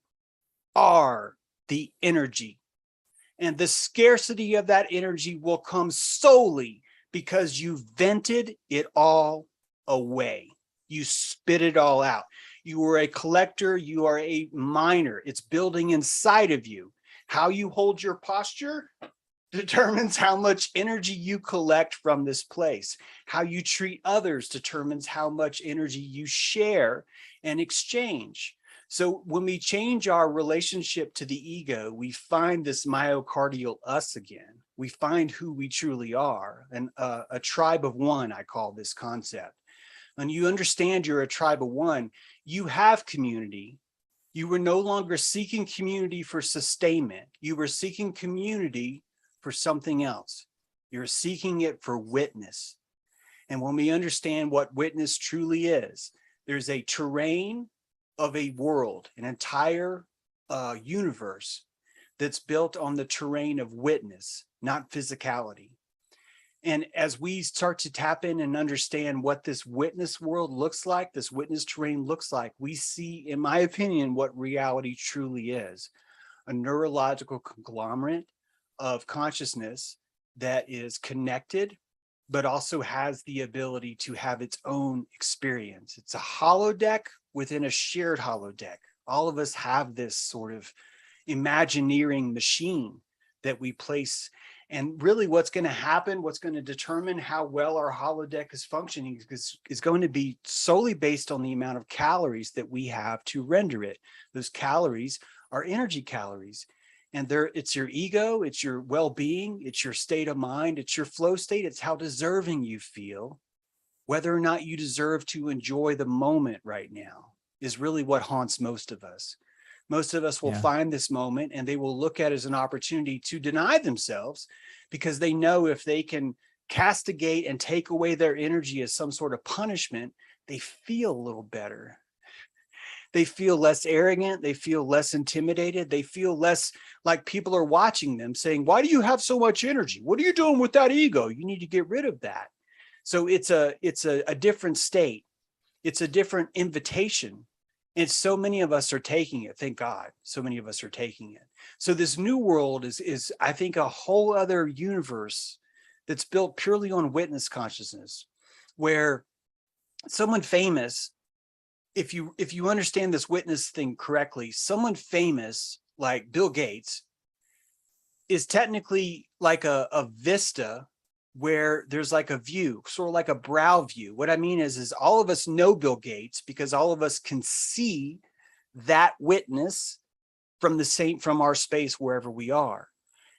are the energy. And the scarcity of that energy will come solely because you vented it all away. You spit it all out. You are a collector, you are a miner. It's building inside of you. How you hold your posture determines how much energy you collect from this place. How you treat others determines how much energy you share and exchange. So when we change our relationship to the ego, we find this myocardial us again. We find who we truly are. And a tribe of one, I call this concept. When you understand you're a tribe of one, you have community. You were no longer seeking community for sustainment. You were seeking community for something else. You're seeking it for witness. And when we understand what witness truly is, there's a terrain of a world, an entire universe that's built on the terrain of witness, not physicality. And as we start to tap in and understand what this witness world looks like, this witness terrain looks like, we see, in my opinion, what reality truly is. A neurological conglomerate of consciousness that is connected, but also has the ability to have its own experience. It's a holodeck within a shared holodeck. All of us have this sort of imagineering machine that we place. And really what's going to happen, what's going to determine how well our holodeck is functioning is going to be solely based on the amount of calories that we have to render it. Those calories are energy calories. And it's your ego, it's your well-being, it's your state of mind, it's your flow state, it's how deserving you feel. Whether or not you deserve to enjoy the moment right now is really what haunts most of us. Most of us will find this moment and they will look at it as an opportunity to deny themselves because they know if they can castigate and take away their energy as some sort of punishment, they feel a little better. They feel less arrogant. They feel less intimidated. They feel less like people are watching them saying, why do you have so much energy? What are you doing with that ego? You need to get rid of that. So it's a different state. It's a different invitation. And so many of us are taking it. Thank God. So many of us are taking it. So this new world is I think, a whole other universe that's built purely on witness consciousness, where someone famous if you understand this witness thing correctly, someone famous like Bill Gates is technically like a vista where there's like a view, sort of like a brow view. What I mean is all of us know Bill Gates because all of us can see that witness from our space wherever we are.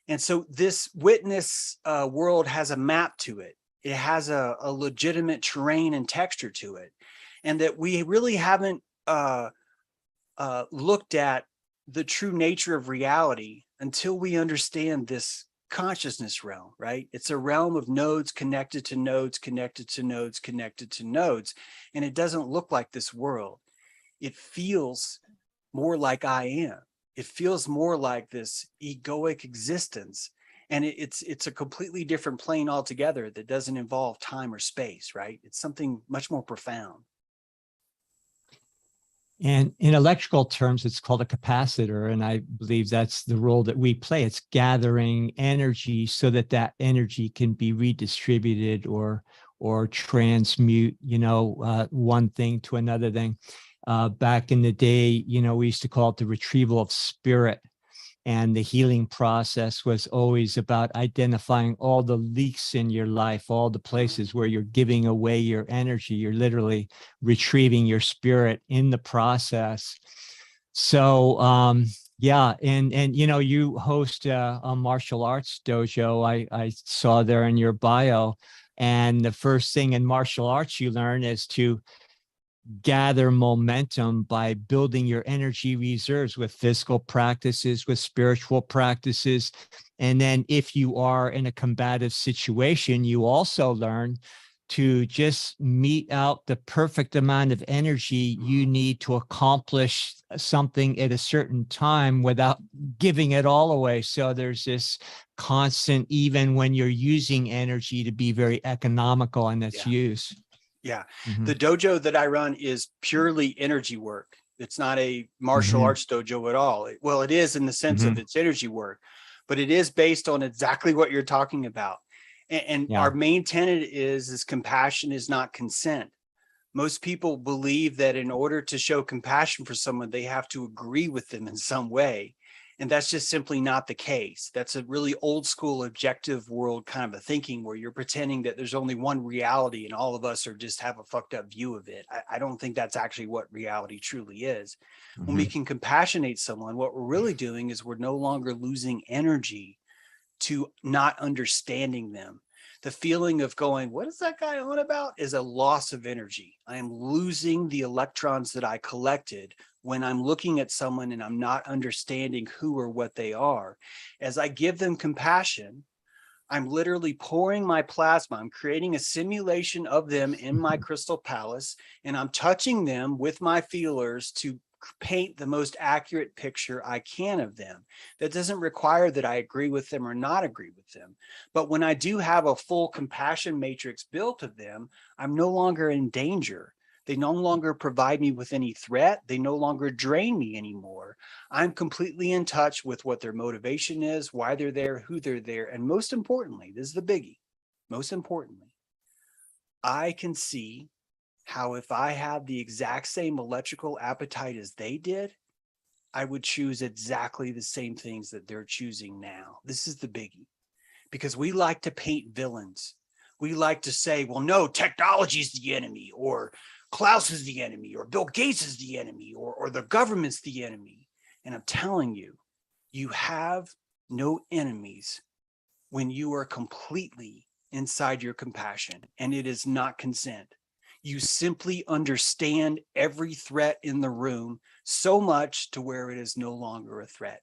And so this witness world has a map to it. It has a legitimate terrain and texture to it. And that we really haven't looked at the true nature of reality until we understand this consciousness realm, right? It's a realm of nodes connected to nodes, connected to nodes, connected to nodes. And it doesn't look like this world. It feels more like I am. It feels more like this egoic existence. And it's a completely different plane altogether that doesn't involve time or space, right? It's something much more profound. And in electrical terms, it's called a capacitor. And I believe that's the role that we play. It's gathering energy so that that energy can be redistributed or transmute, one thing to another thing. Back in the day, we used to call it the retrieval of spirit. And the healing process was always about identifying all the leaks in your life, all the places where you're giving away your energy. You're literally retrieving your spirit in the process. So, yeah. And you host a martial arts dojo. I saw there in your bio. And the first thing in martial arts you learn is to gather momentum by building your energy reserves with physical practices, with spiritual practices. And then if you are in a combative situation, you also learn to just mete out the perfect amount of energy you need to accomplish something at a certain time without giving it all away. So there's this constant, even when you're using energy, to be very economical in its use. Yeah. Mm-hmm. The dojo that I run is purely energy work. It's not a martial arts dojo at all. Well, it is in the sense of its energy work, but it is based on exactly what you're talking about. And our main tenet is compassion is not consent. Most people believe that in order to show compassion for someone, they have to agree with them in some way. And that's just simply not the case. That's a really old school objective world kind of a thinking where you're pretending that there's only one reality and all of us are just have a fucked up view of it. I don't think that's actually what reality truly is. When we can compassionate someone, what we're really doing is we're no longer losing energy to not understanding them. The feeling of going, what is that guy on about, is a loss of energy. I am losing the electrons that I collected when I'm looking at someone and I'm not understanding who or what they are. As I give them compassion, I'm literally pouring my plasma. I'm creating a simulation of them in my crystal palace, and I'm touching them with my feelers to paint the most accurate picture I can of them. That doesn't require that I agree with them or not agree with them. But when I do have a full compassion matrix built of them, I'm no longer in danger. They no longer provide me with any threat. They no longer drain me anymore. I'm completely in touch with what their motivation is, why they're there, who they're there. And most importantly, this is the biggie. Most importantly, I can see how if I have the exact same electrical appetite as they did, I would choose exactly the same things that they're choosing now. This is the biggie, because we like to paint villains. We like to say, well, no, technology is the enemy, or Klaus is the enemy, or Bill Gates is the enemy, or the government's the enemy. And I'm telling you, you have no enemies when you are completely inside your compassion, and it is not consent. You simply understand every threat in the room so much to where it is no longer a threat.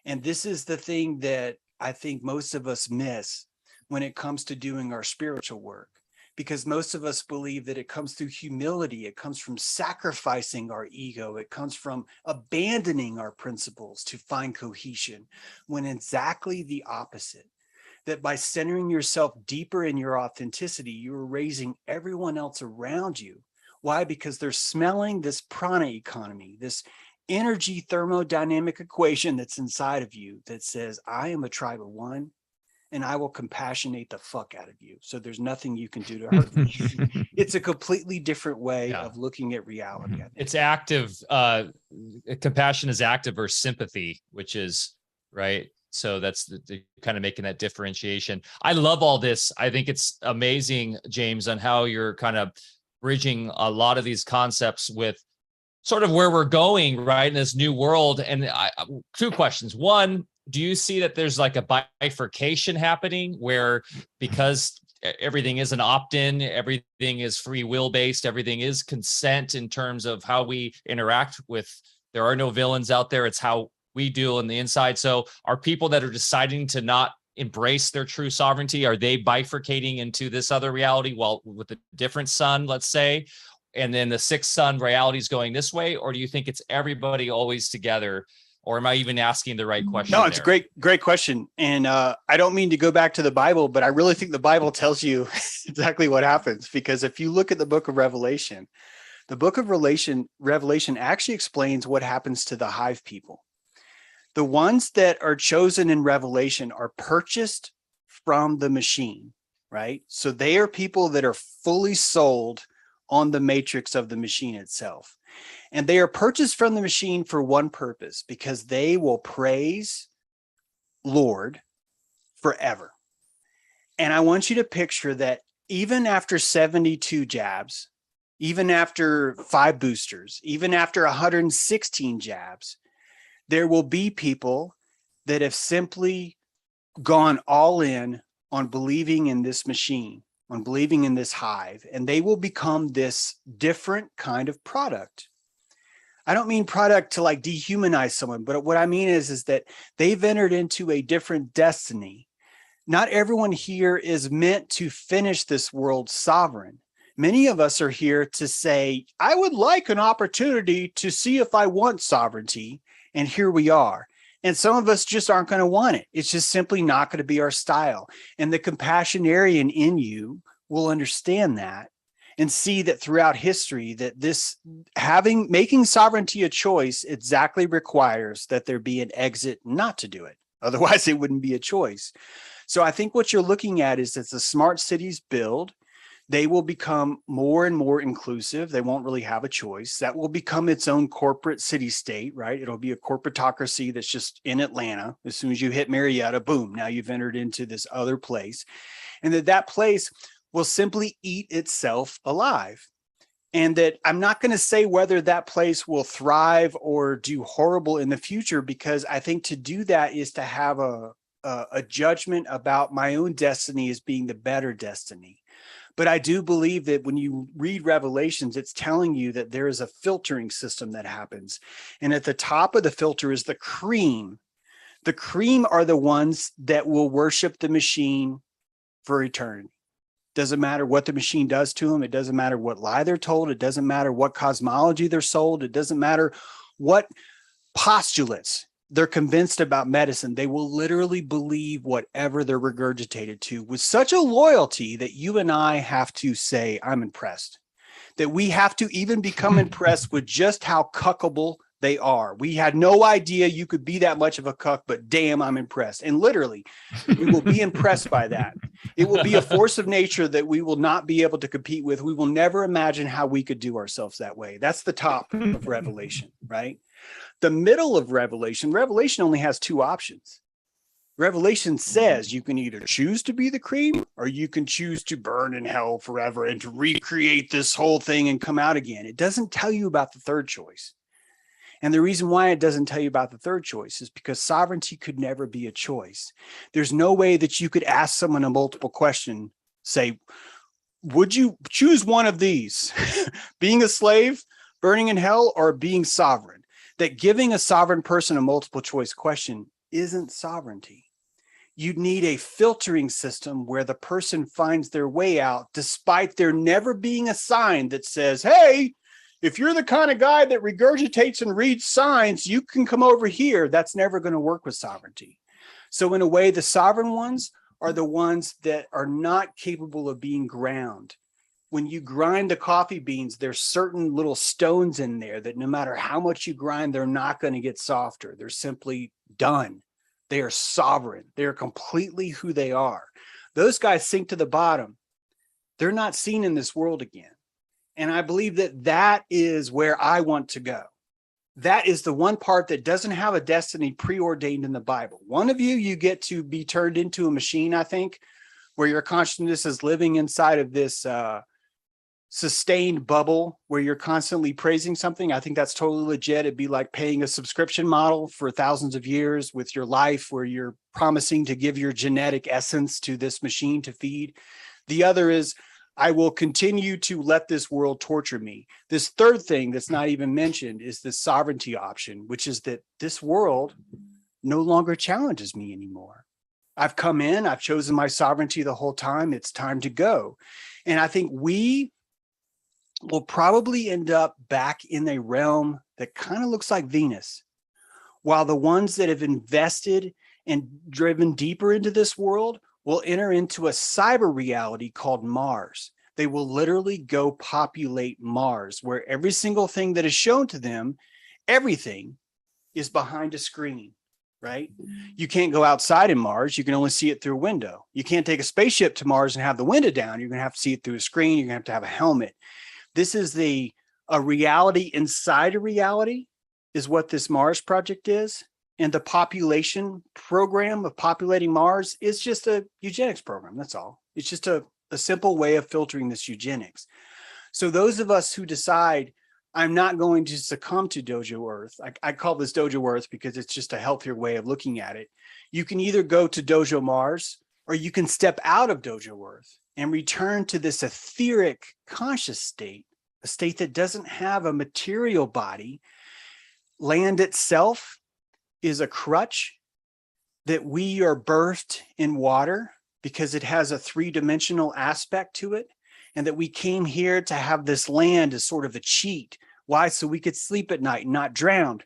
And this is the thing that I think most of us miss when it comes to doing our spiritual work, because most of us believe that it comes through humility. It comes from sacrificing our ego. It comes from abandoning our principles to find cohesion, when exactly the opposite. That by centering yourself deeper in your authenticity, you're raising everyone else around you. Why? Because they're smelling this prana economy, this energy thermodynamic equation that's inside of you that says, I am a tribe of one, and I will compassionate the fuck out of you. So there's nothing you can do to hurt me. It's a completely different way of looking at reality. I think. It's active. Compassion is active versus sympathy, which is right. So that's the kind of making that differentiation. I love all this. I think it's amazing, James, on how you're kind of bridging a lot of these concepts with sort of where we're going, right, in this new world. And two questions. One, do you see that there's like a bifurcation happening where, because everything is an opt-in, everything is free will based, everything is consent in terms of how we interact with, there are no villains out there, it's how we do on the inside. So are people that are deciding to not embrace their true sovereignty, are they bifurcating into this other reality, well, with a different sun, let's say, and then the sixth sun reality is going this way? Or do you think it's everybody always together? Or am I even asking the right question? No, it's a great question. And I don't mean to go back to the Bible, but I really think the Bible tells you exactly what happens. Because if you look at the book of Revelation, the book of Revelation actually explains what happens to the hive people. The ones that are chosen in Revelation are purchased from the machine, right? So they are people that are fully sold on the matrix of the machine itself. And they are purchased from the machine for one purpose, because they will praise Lord forever. And I want you to picture that even after 72 jabs, even after 5 boosters, even after 116 jabs, there will be people that have simply gone all in on believing in this machine, on believing in this hive, and they will become this different kind of product. I don't mean product to like dehumanize someone, but what I mean is that they've entered into a different destiny. Not everyone here is meant to finish this world sovereign. Many of us are here to say, I would like an opportunity to see if I want sovereignty. And here we are. And some of us just aren't going to want it. It's just simply not going to be our style. And the compassionarian in you will understand that and see that throughout history that this making sovereignty a choice exactly requires that there be an exit not to do it. Otherwise, it wouldn't be a choice. So I think what you're looking at is, as the smart cities build, they will become more and more inclusive. They won't really have a choice. That will become its own corporate city state, right? It'll be a corporatocracy that's just in Atlanta. As soon as you hit Marietta, boom, now you've entered into this other place. And that place will simply eat itself alive. And that I'm not going to say whether that place will thrive or do horrible in the future, because I think to do that is to have a judgment about my own destiny as being the better destiny. But I do believe that when you read Revelations, it's telling you that there is a filtering system that happens. And at the top of the filter is the cream. The cream are the ones that will worship the machine for eternity. Doesn't matter what the machine does to them. It doesn't matter what lie they're told. It doesn't matter what cosmology they're sold. It doesn't matter what postulates they're convinced about medicine. They will literally believe whatever they're regurgitated to with such a loyalty that you and I have to say, I'm impressed. That we have to even become impressed with just how cuckable they are. We had no idea you could be that much of a cuck, but damn, I'm impressed. And literally, we will be impressed by that. It will be a force of nature that we will not be able to compete with. We will never imagine how we could do ourselves that way. That's the top of Revelation, right? The middle of Revelation only has 2 options. Revelation says you can either choose to be the cream or you can choose to burn in hell forever and to recreate this whole thing and come out again. It doesn't tell you about the third choice. And the reason why it doesn't tell you about the third choice is because sovereignty could never be a choice. There's no way that you could ask someone a multiple question, say, would you choose one of these? Being a slave, burning in hell, or being sovereign? That giving a sovereign person a multiple choice question isn't sovereignty. You'd need a filtering system where the person finds their way out despite there never being a sign that says, hey, if you're the kind of guy that regurgitates and reads signs, you can come over here. That's never going to work with sovereignty. So in a way, the sovereign ones are the ones that are not capable of being ground. When you grind the coffee beans, there's certain little stones in there that no matter how much you grind, they're not going to get softer. They're simply done. They are sovereign. They are completely who they are. Those guys sink to the bottom. They're not seen in this world again. And I believe that that is where I want to go. That is the one part that doesn't have a destiny preordained in the Bible. One of you get to be turned into a machine, I think, where your consciousness is living inside of this sustained bubble where you're constantly praising something. I think that's totally legit. It'd be like paying a subscription model for thousands of years with your life, where you're promising to give your genetic essence to this machine to feed. The other is, I will continue to let this world torture me. This third thing that's not even mentioned is the sovereignty option, which is that this world no longer challenges me anymore. I've come in, I've chosen my sovereignty the whole time. It's time to go. And I think we will probably end up back in a realm that kind of looks like Venus, while the ones that have invested and driven deeper into this world will enter into a cyber reality called Mars. They will literally go populate Mars, where every single thing that is shown to them, everything is behind a screen, right? You can't go outside in Mars. You can only see it through a window. You can't take a spaceship to Mars and have the window down. You're going to have to see it through a screen. You're going to have a helmet. This is a reality inside a reality is what this Mars project is. And the population program of populating Mars is just a eugenics program. That's all. It's just a simple way of filtering this eugenics. So those of us who decide, I'm not going to succumb to Dojo Earth. I call this Dojo Earth because it's just a healthier way of looking at it. You can either go to Dojo Mars, or you can step out of Dojo Earth and return to this etheric conscious state, a state that doesn't have a material body. Land itself is a crutch, that we are birthed in water because it has a three-dimensional aspect to it, and that we came here to have this land as sort of a cheat. Why? So we could sleep at night and not drown.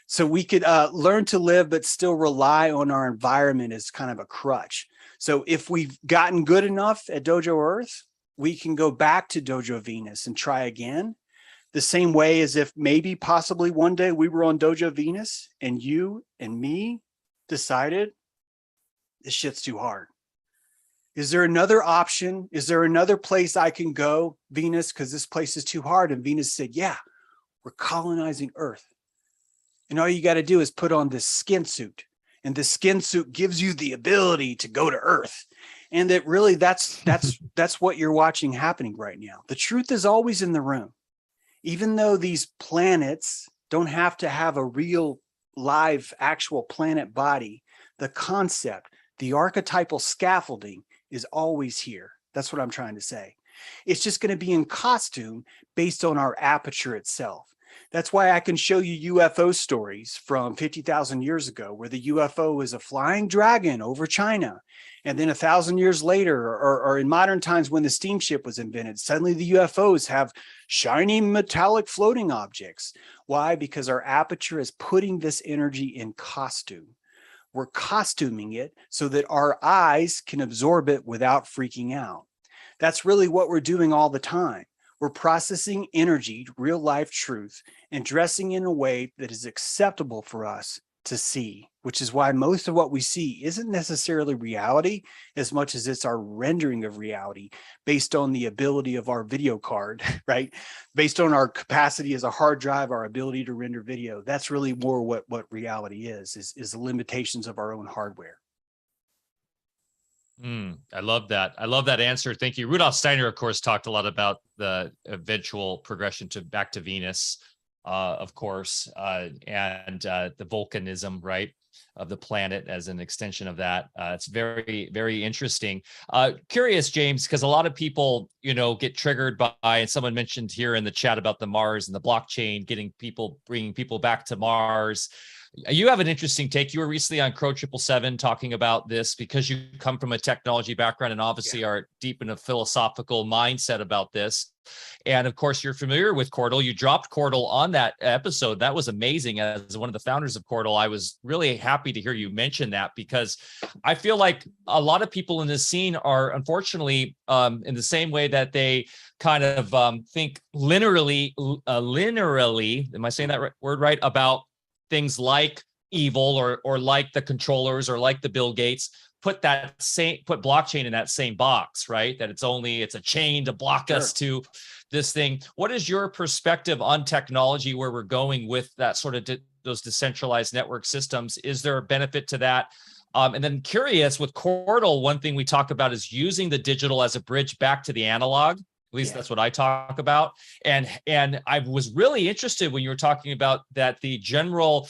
So we could learn to live, but still rely on our environment as kind of a crutch. So if we've gotten good enough at Dojo Earth, we can go back to Dojo Venus and try again. The same way as if maybe possibly one day we were on Dojo Venus and you and me decided this shit's too hard. Is there another option? Is there another place I can go, Venus? Because this place is too hard. And Venus said, yeah, we're colonizing Earth. And all you got to do is put on this skin suit. And the skin suit gives you the ability to go to Earth. And that really that's what you're watching happening right now. The truth is always in the room. Even though these planets don't have to have a real live actual planet body, the concept, the archetypal scaffolding is always here. That's what I'm trying to say. It's just going to be in costume based on our aperture itself. That's why I can show you UFO stories from 50,000 years ago, where the UFO is a flying dragon over China. And then 1,000 years later, or in modern times when the steamship was invented, suddenly the UFOs have shiny metallic floating objects. Why? Because our aperture is putting this energy in costume. We're costuming it so that our eyes can absorb it without freaking out. That's really what we're doing all the time. We're processing energy, real life truth, and dressing in a way that is acceptable for us to see, which is why most of what we see isn't necessarily reality as much as it's our rendering of reality based on the ability of our video card, right? Based on our capacity as a hard drive, our ability to render video. That's really more what reality is the limitations of our own hardware. I love that. I love that answer. Thank you. Rudolf Steiner, of course, talked a lot about the eventual progression back to Venus, of course, and the volcanism, right, of the planet as an extension of that. It's very, very interesting. Curious, James, because a lot of people, get triggered by, and someone mentioned here in the chat about the Mars and the blockchain, bringing people back to Mars. You have an interesting take. You were recently on Crow 777 talking about this because you come from a technology background and obviously are deep in a philosophical mindset about this. And of course, you're familiar with Cordal. You dropped Cordal on that episode. That was amazing. As one of the founders of Cordal, I was really happy to hear you mention that, because I feel like a lot of people in this scene are, unfortunately, in the same way that they kind of think linearly, am I saying that word right, about things like evil or like the controllers or like the Bill Gates, put blockchain in that same box, right? That it's a chain to block us to this thing. What is your perspective on technology, where we're going with that sort of those decentralized network systems? Is there a benefit to that? And then curious with Chordal, one thing we talk about is using the digital as a bridge back to the analog. At least that's what I talk about. And I was really interested when you were talking about that the general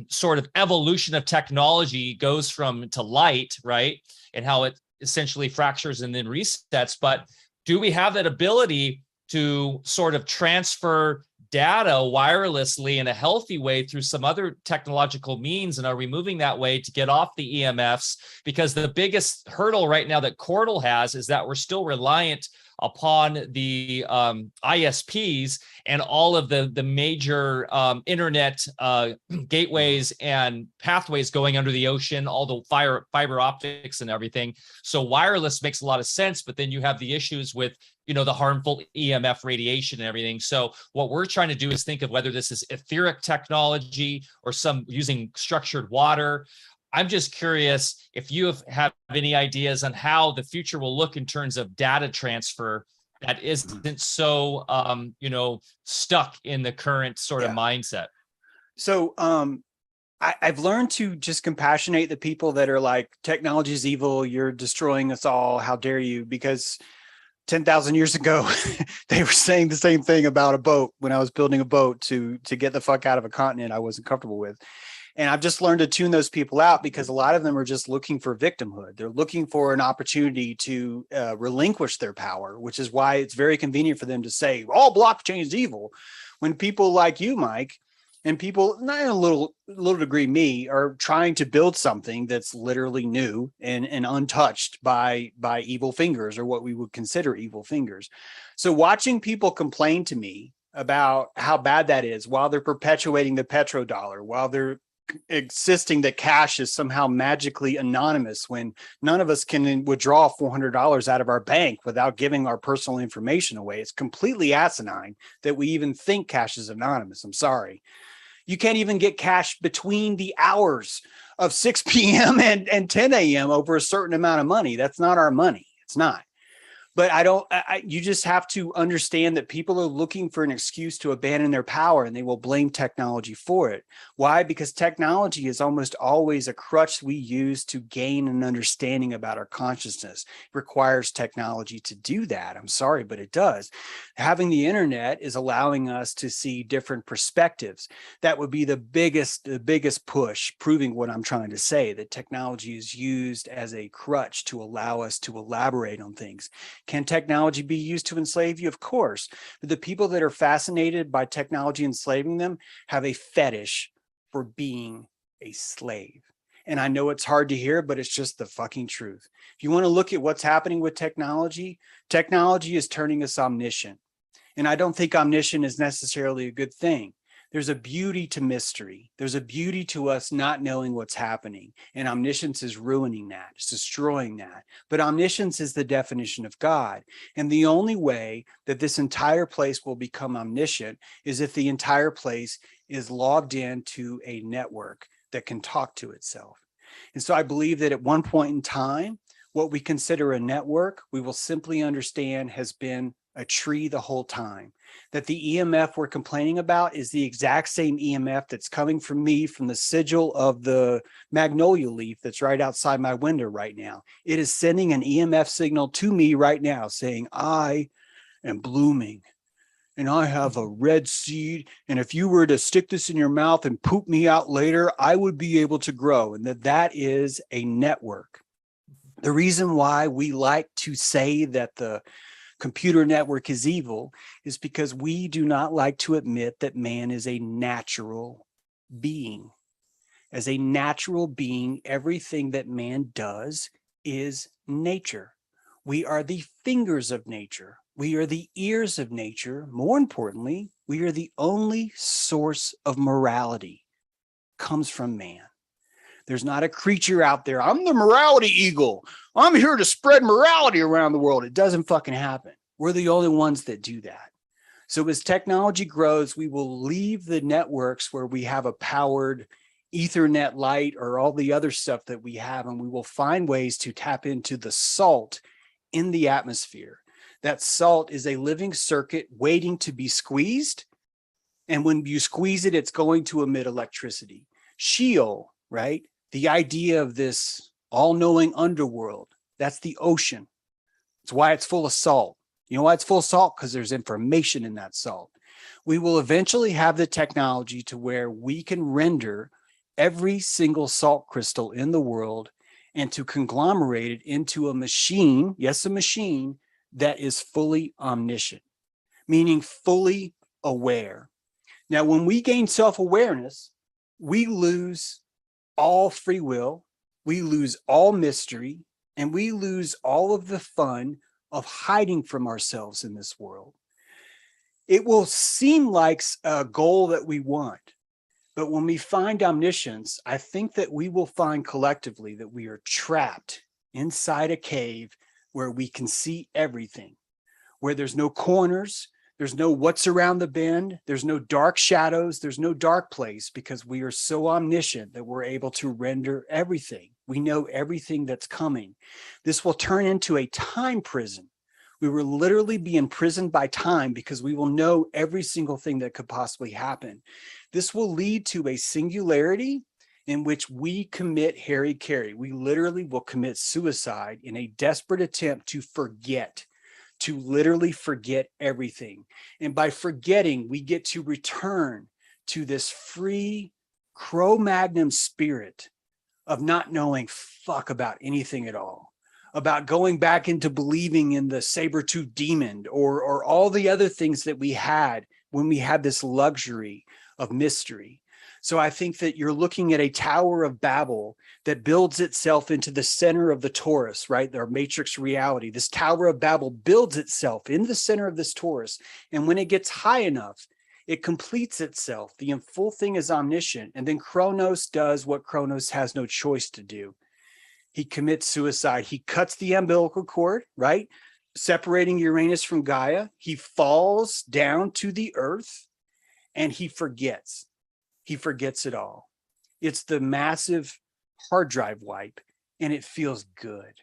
sort of evolution of technology goes to light, right? And how it essentially fractures and then resets. But do we have that ability to sort of transfer data wirelessly in a healthy way through some other technological means? And are we moving that way to get off the EMFs? Because the biggest hurdle right now that Chordal has is that we're still reliant upon the ISPs and all of the major internet gateways and pathways going under the ocean, all the fiber optics and everything. So wireless makes a lot of sense, but then you have the issues with, the harmful EMF radiation and everything. So what we're trying to do is think of whether this is etheric technology or some using structured water. I'm just curious if you have any ideas on how the future will look in terms of data transfer that isn't so, stuck in the current sort of mindset. So I've learned to just compassionate the people that are like, technology is evil, you're destroying us all, how dare you? Because 10,000 years ago, they were saying the same thing about a boat when I was building a boat to get the fuck out of a continent I wasn't comfortable with. And I've just learned to tune those people out, because a lot of them are just looking for victimhood. They're looking for an opportunity to relinquish their power, which is why it's very convenient for them to say, all blockchain is evil. When people like you, Mike, and people, not in a little degree me, are trying to build something that's literally new and untouched by evil fingers, or what we would consider evil fingers. So watching people complain to me about how bad that is while they're perpetuating the petrodollar, while they're insisting that cash is somehow magically anonymous, when none of us can withdraw $400 out of our bank without giving our personal information away. It's completely asinine that we even think cash is anonymous. I'm sorry. You can't even get cash between the hours of 6 p.m. and 10 a.m. over a certain amount of money. That's not our money. It's not. But you just have to understand that people are looking for an excuse to abandon their power, and they will blame technology for it. Why? Because technology is almost always a crutch we use to gain an understanding about our consciousness. It requires technology to do that. I'm sorry, but it does. Having the internet is allowing us to see different perspectives. That would be the biggest push, proving what I'm trying to say, that technology is used as a crutch to allow us to elaborate on things. Can technology be used to enslave you? Of course. But the people that are fascinated by technology enslaving them have a fetish for being a slave. And I know it's hard to hear, but it's just the fucking truth. If you want to look at what's happening with technology, technology is turning us omniscient. And I don't think omniscient is necessarily a good thing. There's a beauty to mystery. There's a beauty to us not knowing what's happening. And omniscience is ruining that. It's destroying that. But omniscience is the definition of God. And the only way that this entire place will become omniscient is if the entire place is logged into a network that can talk to itself. And so I believe that at one point in time, what we consider a network, we will simply understand has been a tree the whole time. That the EMF we're complaining about is the exact same EMF that's coming from me from the sigil of the magnolia leaf that's right outside my window right now. It is sending an EMF signal to me right now saying, I am blooming and I have a red seed. And if you were to stick this in your mouth and poop me out later, I would be able to grow. And that is a network. The reason why we like to say that the computer network is evil is because we do not like to admit that man is a natural being. As a natural being, everything that man does is nature. We are the fingers of nature. We are the ears of nature. More importantly, we are the only source of morality. Comes from man. There's not a creature out there. I'm the morality eagle. I'm here to spread morality around the world. It doesn't fucking happen. We're the only ones that do that. So as technology grows, we will leave the networks where we have a powered Ethernet light or all the other stuff that we have, and we will find ways to tap into the salt in the atmosphere. That salt is a living circuit waiting to be squeezed. And when you squeeze it, it's going to emit electricity. Sheol, right? The idea of this all-knowing underworld, that's the ocean. It's why it's full of salt. You know why it's full of salt? Because there's information in that salt. We will eventually have the technology to where we can render every single salt crystal in the world and to conglomerate it into a machine, yes, a machine that is fully omniscient, meaning fully aware. Now, when we gain self-awareness, we lose all free will, we lose all mystery, and we lose all of the fun of hiding from ourselves in this world. It will seem like a goal that we want, but when we find omniscience, I think that we will find collectively that we are trapped inside a cave where we can see everything, where there's no corners, there's no what's around the bend, there's no dark shadows, there's no dark place, because we are so omniscient that we're able to render everything. We know everything that's coming. This will turn into a time prison. We will literally be imprisoned by time because we will know every single thing that could possibly happen. This will lead to a singularity in which we commit hara-kiri. We literally will commit suicide in a desperate attempt to forget, to literally forget everything. And by forgetting, we get to return to this free Cro-Magnon spirit of not knowing fuck about anything at all, about going back into believing in the saber-tooth demon or all the other things that we had when we had this luxury of mystery. So I think that you're looking at a Tower of Babel that builds itself into the center of the torus, right? Our matrix reality. This Tower of Babel builds itself in the center of this torus. And when it gets high enough, it completes itself. The full thing is omniscient. And then Kronos does what Kronos has no choice to do. He commits suicide. He cuts the umbilical cord, right? Separating Uranus from Gaia. He falls down to the earth and he forgets. He forgets it all. It's the massive hard drive wipe, and it feels good.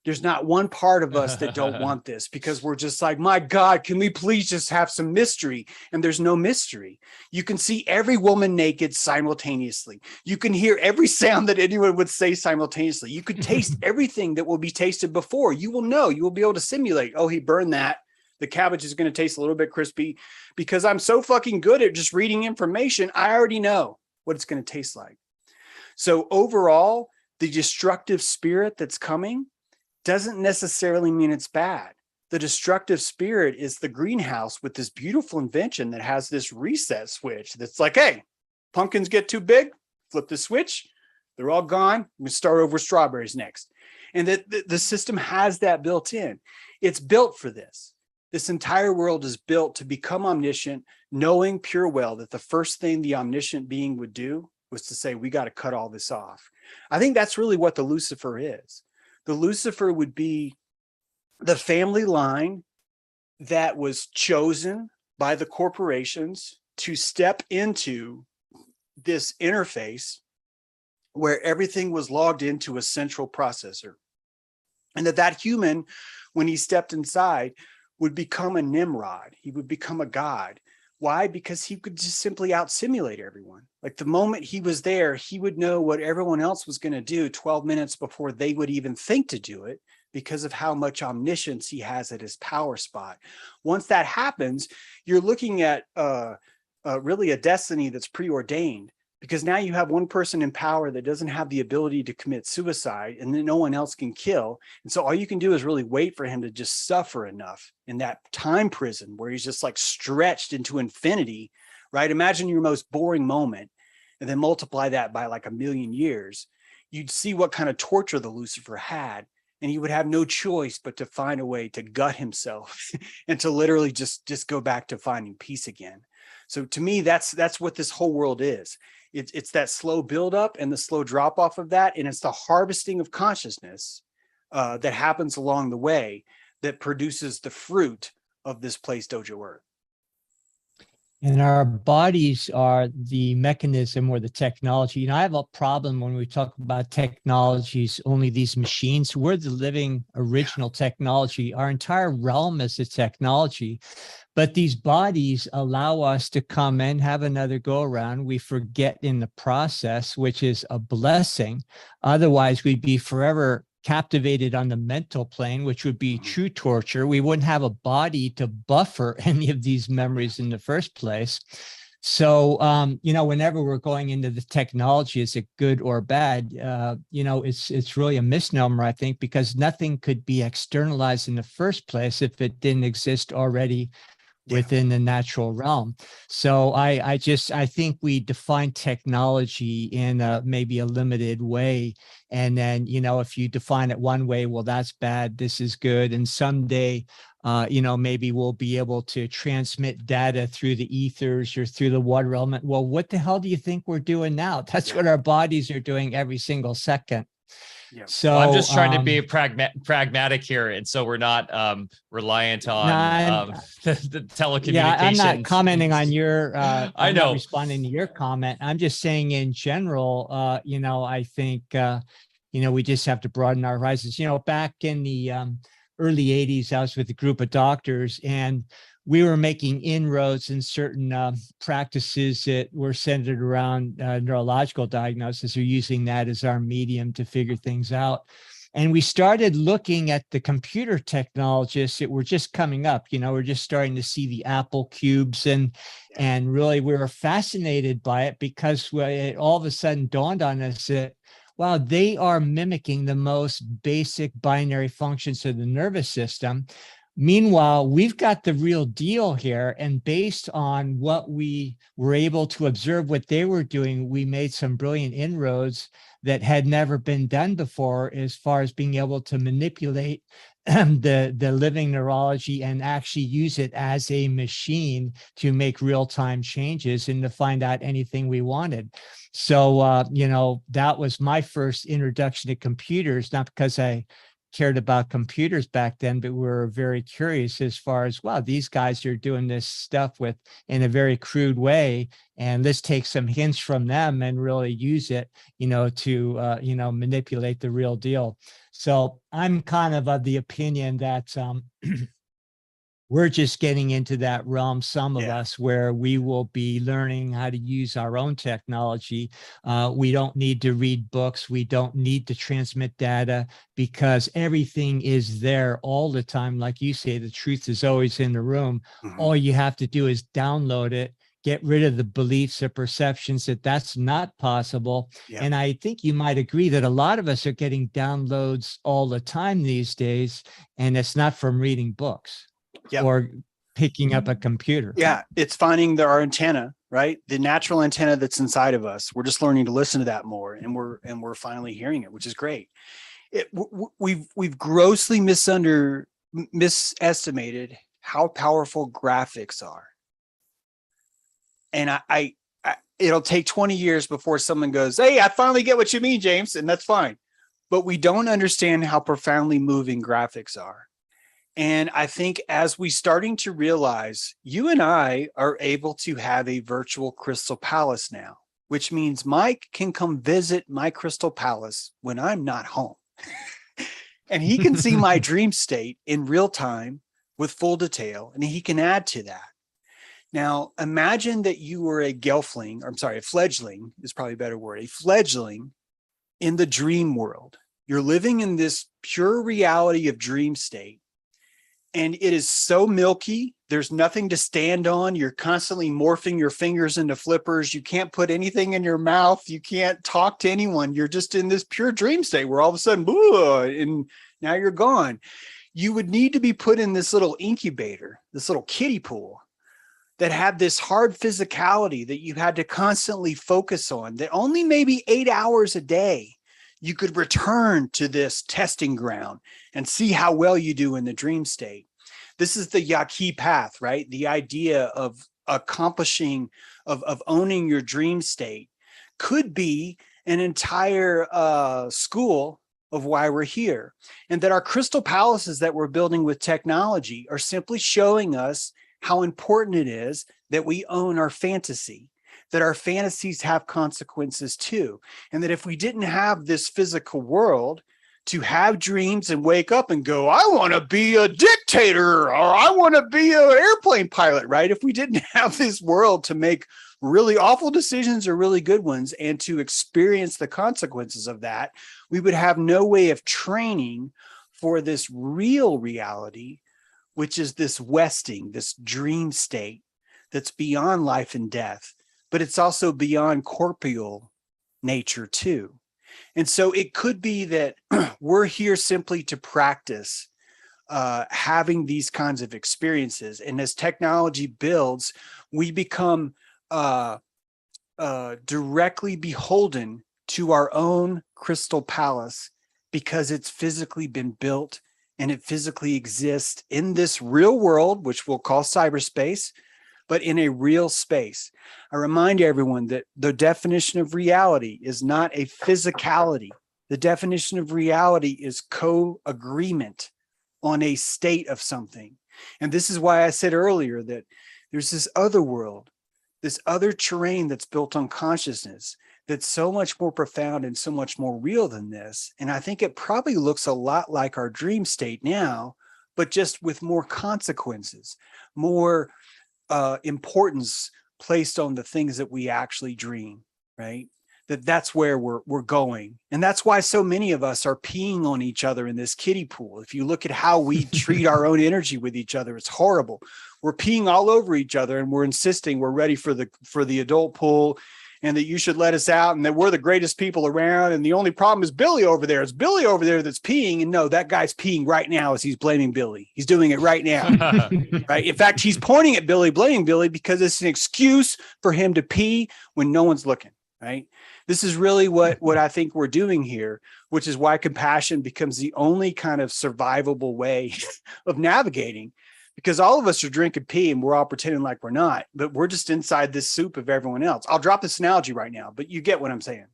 There's not one part of us that don't want this, because we're just like, my God, can we please just have some mystery? And there's no mystery. You can see every woman naked simultaneously. You can hear every sound that anyone would say simultaneously. You could taste everything that will be tasted before. You will know. You will be able to simulate, oh, he burned that. The cabbage is going to taste a little bit crispy. Because I'm so fucking good at just reading information, I already know what it's going to taste like. So overall, the destructive spirit that's coming doesn't necessarily mean it's bad. The destructive spirit is the greenhouse with this beautiful invention that has this reset switch that's like, hey, pumpkins get too big, flip the switch, they're all gone, we start over strawberries next. And that the system has that built in. It's built for this. This entire world is built to become omniscient, knowing pure well that the first thing the omniscient being would do was to say, we got to cut all this off. I think that's really what the Lucifer is. The Lucifer would be the family line that was chosen by the corporations to step into this interface where everything was logged into a central processor. And that human, when he stepped inside, would become a Nimrod. He would become a god. Why? Because he could just simply out-simulate everyone. Like the moment he was there, he would know what everyone else was going to do 12 minutes before they would even think to do it, because of how much omniscience he has at his power spot. Once that happens, you're looking at really a destiny that's preordained, because now you have one person in power that doesn't have the ability to commit suicide and then no one else can kill. And so all you can do is really wait for him to just suffer enough in that time prison where he's just like stretched into infinity, right? Imagine your most boring moment and then multiply that by like 1,000,000 years. You'd see what kind of torture the Lucifer had. And he would have no choice but to find a way to gut himself and to literally just go back to finding peace again. So to me, that's what this whole world is. It's that slow buildup and the slow drop off of that. And it's the harvesting of consciousness that happens along the way that produces the fruit of this place, Dojo Earth. And our bodies are the mechanism or the technology. I have a problem when we talk about technologies, only these machines. We're the living original technology. Our entire realm is a technology. But these bodies allow us to come and have another go around. We forget in the process, which is a blessing. Otherwise, we'd be forever captivated on the mental plane, which would be true torture. We wouldn't have a body to buffer any of these memories in the first place. So, whenever we're going into the technology, is it good or bad? It's really a misnomer, I think, because nothing could be externalized in the first place if it didn't exist already within the natural realm. So I think we define technology in maybe a limited way. And then, if you define it one way, well, that's bad, this is good. And someday, maybe we'll be able to transmit data through the ethers or through the water element. Well, what the hell do you think we're doing now? That's what our bodies are doing every single second. Yeah. So well, I'm just trying to be pragmatic here, and so we're not reliant on the telecommunications. Yeah, I'm not commenting on your. I I'm know. not responding to your comment. I'm just saying in general. I think we just have to broaden our horizons. Back in the early '80s, I was with a group of doctors, and we were making inroads in certain practices that were centered around neurological diagnosis, or using that as our medium to figure things out. And we started looking at the computer technologists that were just coming up. We're just starting to see the Apple cubes, and really we were fascinated by it, because it all of a sudden dawned on us that, wow, they are mimicking the most basic binary functions of the nervous system. Meanwhile, we've got the real deal here. And based on what we were able to observe, what they were doing, we made some brilliant inroads that had never been done before, as far as being able to manipulate the living neurology and actually use it as a machine to make real-time changes and to find out anything we wanted. So, that was my first introduction to computers, not because I cared about computers back then, but we were very curious as far as, wow, these guys are doing this stuff in a very crude way, and let's take some hints from them and really use it, to manipulate the real deal. So I'm kind of the opinion that we're just getting into that realm, some of us, where we will be learning how to use our own technology. We don't need to read books. We don't need to transmit data, because everything is there all the time. Like you say, the truth is always in the room. Mm-hmm. All you have to do is download it, get rid of the beliefs or perceptions that that's not possible. Yeah. And I think you might agree that a lot of us are getting downloads all the time these days, and it's not from reading books. Yep. Or picking up a computer. Yeah, it's finding our antenna, right? The natural antenna that's inside of us. We're just learning to listen to that more, and we're finally hearing it, which is great. We've grossly misestimated how powerful graphics are, and I it'll take 20 years before someone goes, "Hey, I finally get what you mean, James," and that's fine. But we don't understand how profoundly moving graphics are. And I think as we starting to realize, you and I are able to have a virtual crystal palace now, which means Mike can come visit my crystal palace when I'm not home. And he can see my dream state in real time with full detail, and he can add to that. Now, imagine that you were a fledgling is probably a better word, a fledgling in the dream world. You're living in this pure reality of dream state. And it is so milky. There's nothing to stand on. You're constantly morphing your fingers into flippers. You can't put anything in your mouth. You can't talk to anyone. You're just in this pure dream state where all of a sudden, and now you're gone. You would need to be put in this little incubator, this little kiddie pool that had this hard physicality that you had to constantly focus on, that only maybe 8 hours a day you could return to this testing ground and see how well you do in the dream state. This is the Yaqui path, right? The idea of accomplishing, of owning your dream state could be an entire school of why we're here. And that our crystal palaces that we're building with technology are simply showing us how important it is that we own our fantasy, that our fantasies have consequences too. And that if we didn't have this physical world to have dreams and wake up and go, I want to be a dictator, or I want to be an airplane pilot, right? If we didn't have this world to make really awful decisions or really good ones and to experience the consequences of that, we would have no way of training for this real reality, which is this westing, this dream state that's beyond life and death, but it's also beyond corporeal nature too. And so it could be that we're here simply to practice having these kinds of experiences. And as technology builds, we become directly beholden to our own crystal palace because it's physically been built and it physically exists in this real world, which we'll call cyberspace, but in a real space. I remind everyone that the definition of reality is not a physicality. The definition of reality is co-agreement on a state of something. And this is why I said earlier that there's this other world, this other terrain that's built on consciousness that's so much more profound and so much more real than this. And I think it probably looks a lot like our dream state now, but just with more consequences, more importance placed on the things that we actually dream, right? That's where we're going. And that's why so many of us are peeing on each other in this kiddie pool. If you look at how we treat our own energy with each other, it's horrible. We're peeing all over each other and we're insisting we're ready for the adult pool and that you should let us out and that we're the greatest people around. And the only problem is Billy over there. It's Billy over there that's peeing. And no, that guy's peeing right now as he's blaming Billy. He's doing it right now, right? In fact, he's pointing at Billy, blaming Billy because it's an excuse for him to pee when no one's looking, right? This is really what I think we're doing here, which is why compassion becomes the only kind of survivable way of navigating, because all of us are drinking pee and we're all pretending like we're not, but we're just inside this soup of everyone else. I'll drop this analogy right now, but you get what I'm saying.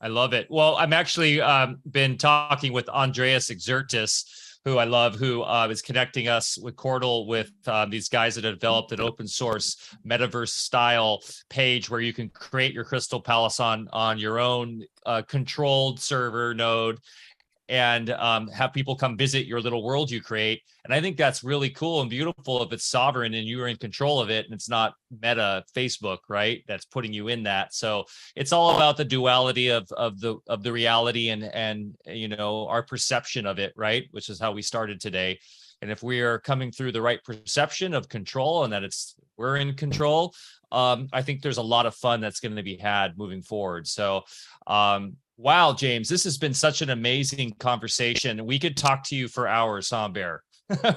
I love it. Well, I'm actually been talking with Andreas Exertus, who I love, who is connecting us with Cordal with these guys that have developed an open source metaverse style page where you can create your Crystal Palace on your own controlled server node and have people come visit your little world you create. And I think that's really cool and beautiful if it's sovereign and you're in control of it and it's not meta Facebook, right? That's putting you in that. So it's all about the duality of the reality and you know, our perception of it, right? Which is how we started today. And if we are coming through the right perception of control and that we're in control, I think there's a lot of fun that's going to be had moving forward. So wow, James, this has been such an amazing conversation. We could talk to you for hours, huh, Bear?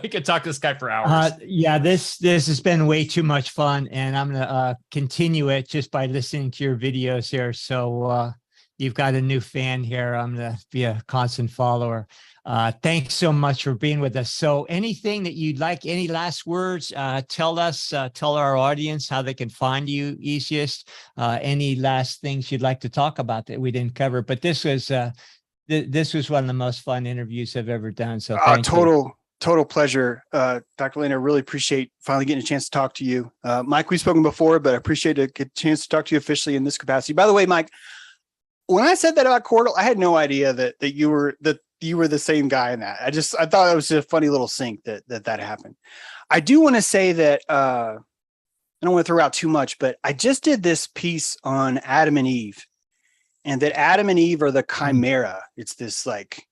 We could talk to this guy for hours. Yeah, this has been way too much fun, and I'm gonna continue it just by listening to your videos here. So you've got a new fan here. I'm gonna be a constant follower. Thanks so much for being with us. So anything that you'd like, any last words, tell our audience how they can find you easiest, any last things you'd like to talk about that we didn't cover, but this was one of the most fun interviews I've ever done. So thank you. Total pleasure. Dr. Lando, I really appreciate finally getting a chance to talk to you. Mike, we've spoken before, but I appreciate a chance to talk to you officially in this capacity. By the way, Mike, when I said that about Cordal, I had no idea that you were the same guy in that. I thought it was a funny little sync that happened. I do want to say that I don't want to throw out too much, but I just did this piece on Adam and Eve, and that Adam and Eve are the chimera. It's this like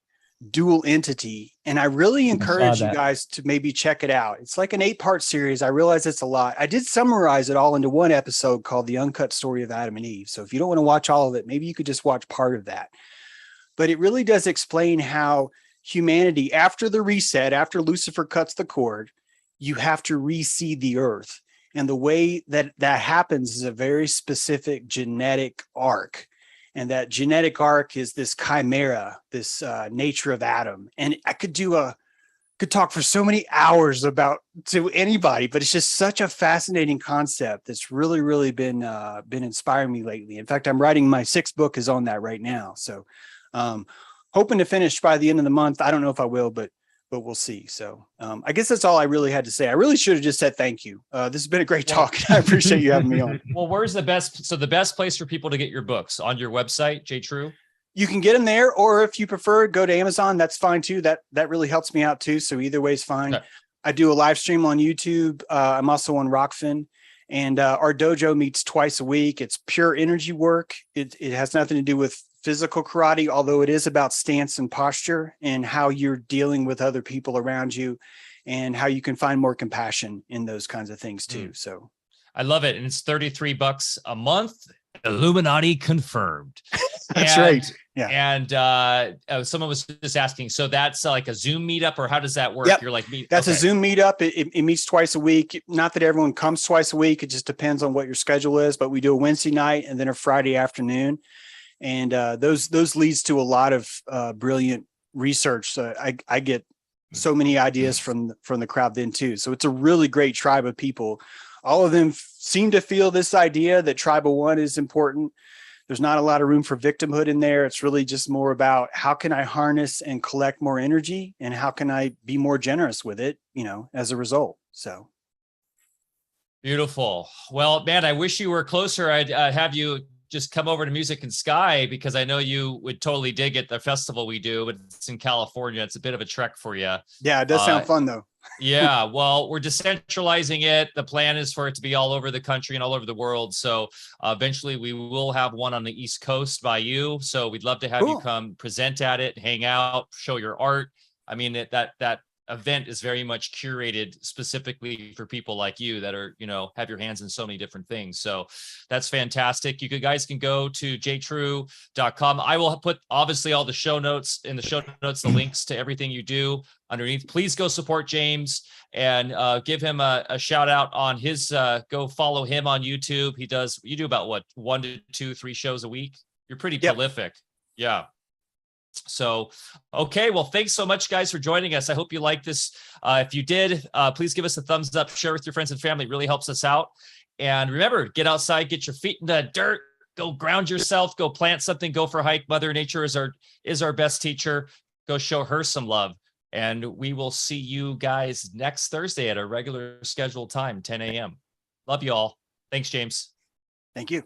dual entity. And I really encourage you guys to maybe check it out. It's like an 8-part series. I realize it's a lot. I did summarize it all into one episode called The Uncut Story of Adam and Eve. So if you don't want to watch all of it, maybe you could just watch part of that. But it really does explain how humanity, after the reset, after Lucifer cuts the cord, you have to reseed the earth. And the way that happens is a very specific genetic arc. And that genetic arc is this chimera, this nature of Adam. And I could talk for so many hours to anybody, but it's just such a fascinating concept that's really, really been inspiring me lately. In fact, I'm writing my 6th book is on that right now. So hoping to finish by the end of the month. I don't know if I will, but but we'll see. So I guess that's all I really had to say. I really should have just said thank you. This has been a great talk. I appreciate you having me on. Well, where's the best? So the best place for people to get your books on your website, J. True? You can get them there, or if you prefer, go to Amazon. That's fine too. That really helps me out too. So either way is fine. Okay. I do a live stream on YouTube. I'm also on Rockfin, and our dojo meets twice a week. It's pure energy work. It has nothing to do with physical karate, although it is about stance and posture and how you're dealing with other people around you and how you can find more compassion in those kinds of things too. So I love it. And it's $33 a month. Illuminati confirmed. That's right. Yeah. And someone was just asking, so that's like a Zoom meetup, or how does that work? Yep. You're like, that's okay. A Zoom meetup. It meets twice a week. Not that everyone comes twice a week. It just depends on what your schedule is, but we do a Wednesday night and then a Friday afternoon. And those leads to a lot of brilliant research. So I get so many ideas from the crowd then too. So it's a really great tribe of people. All of them seem to feel this idea that tribal one is important. There's not a lot of room for victimhood in there. It's really just more about how can I harness and collect more energy, and how can I be more generous with it, as a result. So. Beautiful. Well, man, I wish you were closer. I'd have you just come over to Music and Sky, because I know you would totally dig it. The festival we do, but it's in California. It's a bit of a trek for you. Yeah, it does sound fun though. Yeah, well, we're decentralizing it. The plan is for it to be all over the country and all over the world. So eventually we will have one on the East Coast by you. So we'd love to have you come present at it, hang out, show your art. I mean, that event is very much curated specifically for people like you that are, have your hands in so many different things. So that's fantastic. You guys can go to jtrue.com. I will put obviously all the show notes in the show notes, the links to everything you do underneath. Please go support James and give him a shout out on his, go follow him on YouTube. You do about what, 1 to 2, 3 shows a week? You're pretty prolific. Yeah. So, okay. Well, thanks so much, guys, for joining us. I hope you like this. If you did, please give us a thumbs up, share with your friends and family. It really helps us out. And remember, get outside, get your feet in the dirt, go ground yourself, go plant something, go for a hike. Mother Nature is our best teacher. Go show her some love. And we will see you guys next Thursday at a regular scheduled time, 10 a.m. Love you all. Thanks, James. Thank you.